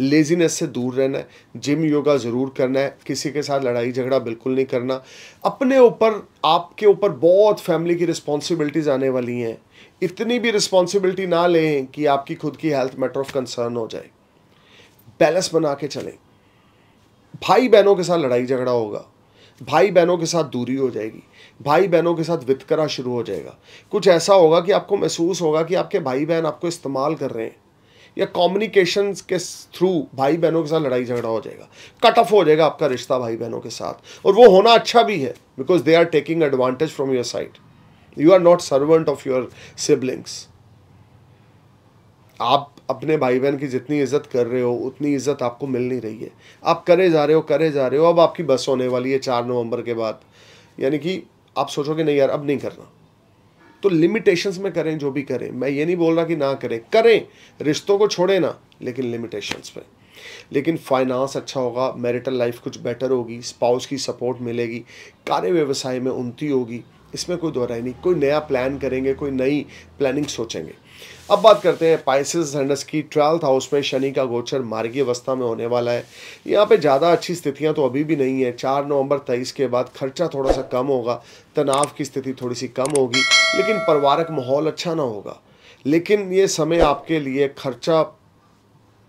लेजीनेस से दूर रहना है, जिम योगा ज़रूर करना है, किसी के साथ लड़ाई झगड़ा बिल्कुल नहीं करना। अपने ऊपर आपके ऊपर बहुत फैमिली की रिस्पॉन्सिबिलिटीज़ आने वाली हैं, इतनी भी रिस्पॉन्सिबिलिटी ना लें कि आपकी खुद की हेल्थ मैटर ऑफ कंसर्न हो जाए। बैलेंस बना के चलें। भाई बहनों के साथ लड़ाई झगड़ा होगा, भाई बहनों के साथ दूरी हो जाएगी, भाई बहनों के साथ वितकरा शुरू हो जाएगा। कुछ ऐसा होगा कि आपको महसूस होगा कि आपके भाई बहन आपको इस्तेमाल कर रहे हैं, या कम्युनिकेशन के थ्रू भाई बहनों के साथ लड़ाई झगड़ा हो जाएगा, कट ऑफ हो जाएगा आपका रिश्ता भाई बहनों के साथ। और वो होना अच्छा भी है, because they are taking advantage from your side. You are not servant of your siblings. आप अपने भाई बहन की जितनी इज्जत कर रहे हो उतनी इज्जत आपको मिल नहीं रही है। आप करे जा रहे हो। अब आपकी बस होने वाली है 4 नवंबर के बाद, यानी कि आप सोचोगे नहीं यार अब नहीं करना, तो लिमिटेशंस में करें जो भी करें। मैं ये नहीं बोल रहा कि ना करें, रिश्तों को छोड़े ना, लेकिन लिमिटेशंस में। लेकिन फाइनेंस अच्छा होगा, मैरिटल लाइफ कुछ बेटर होगी, स्पाउस की सपोर्ट मिलेगी, कार्य व्यवसाय में उन्नति होगी, इसमें कोई दो राय नहीं। कोई नया प्लान करेंगे, कोई नई प्लानिंग सोचेंगे। अब बात करते हैं पाइसेस असेंडेंस की। 12th हाउस में शनि का गोचर मार्गी अवस्था में होने वाला है। यहाँ पे ज़्यादा अच्छी स्थितियाँ तो अभी भी नहीं है। 4 नवंबर 23 के बाद खर्चा थोड़ा सा कम होगा, तनाव की स्थिति थोड़ी सी कम होगी, लेकिन पारिवारिक माहौल अच्छा ना होगा। लेकिन ये समय आपके लिए खर्चा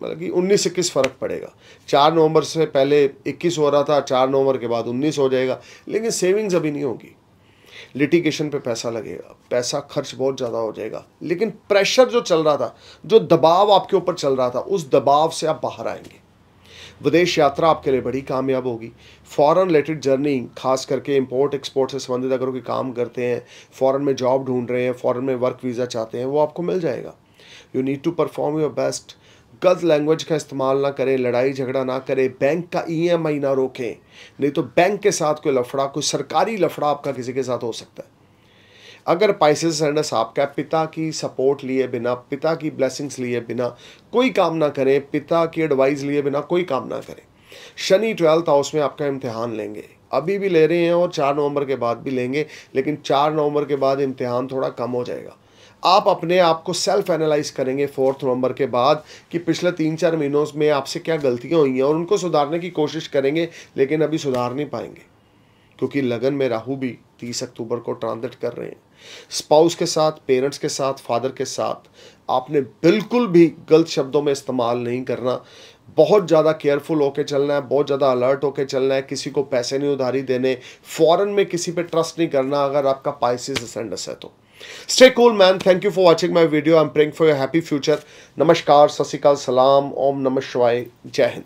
मतलब कि 19-21 फ़र्क पड़ेगा। 4 नवंबर से पहले 21 हो रहा था, 4 नवंबर के बाद 19 हो जाएगा, लेकिन सेविंग्स अभी नहीं होगी। लिटिगेशन पे पैसा लगेगा, पैसा खर्च बहुत ज़्यादा हो जाएगा, लेकिन प्रेशर जो चल रहा था, जो दबाव आपके ऊपर चल रहा था, उस दबाव से आप बाहर आएंगे। विदेश यात्रा आपके लिए बड़ी कामयाब होगी। फॉरेन रिलेटेड जर्नी, खास करके इंपोर्ट एक्सपोर्ट से संबंधित अगर कोई काम करते हैं, फॉरेन में जॉब ढूंढ रहे हैं, फॉरेन में वर्क वीज़ा चाहते हैं, वो आपको मिल जाएगा। You need to perform your best. गलत लैंग्वेज का इस्तेमाल ना करें, लड़ाई झगड़ा ना करें, बैंक का ईएमआई ना रोकें, नहीं तो बैंक के साथ कोई लफड़ा, कोई सरकारी लफड़ा आपका किसी के साथ हो सकता है। अगर पाइसेस असेंडेंस आपका पिता की सपोर्ट लिए बिना, पिता की ब्लेसिंग्स लिए बिना कोई काम ना करें, पिता की एडवाइस लिए बिना कोई काम ना करें। शनि 12th हाउस में आपका इम्तिहान लेंगे, अभी भी ले रहे हैं और 4 नवंबर के बाद भी लेंगे, लेकिन 4 नवंबर के बाद इम्तिहान थोड़ा कम हो जाएगा। आप अपने आप को सेल्फ एनालाइज करेंगे 4 नवंबर के बाद कि पिछले 3-4 महीनों में आपसे क्या गलतियां हुई हैं और उनको सुधारने की कोशिश करेंगे, लेकिन अभी सुधार नहीं पाएंगे क्योंकि लगन में राहु भी 30 अक्टूबर को ट्रांजिट कर रहे हैं। स्पाउस के साथ, पेरेंट्स के साथ, फादर के साथ आपने बिल्कुल भी गलत शब्दों में इस्तेमाल नहीं करना। बहुत ज़्यादा केयरफुल होकर चलना है, बहुत ज़्यादा अलर्ट होकर चलना है। किसी को पैसे नहीं उधारी देने, फॉरेन में किसी पे ट्रस्ट नहीं करना अगर आपका पाइसेस असेंडेंस है तो। Stay cool man, thank you for watching my video. I am praying for your happy future. नमस्कार, सत श्री अकाल, सलाम, ओम नमः शिवाय, जय हिंद।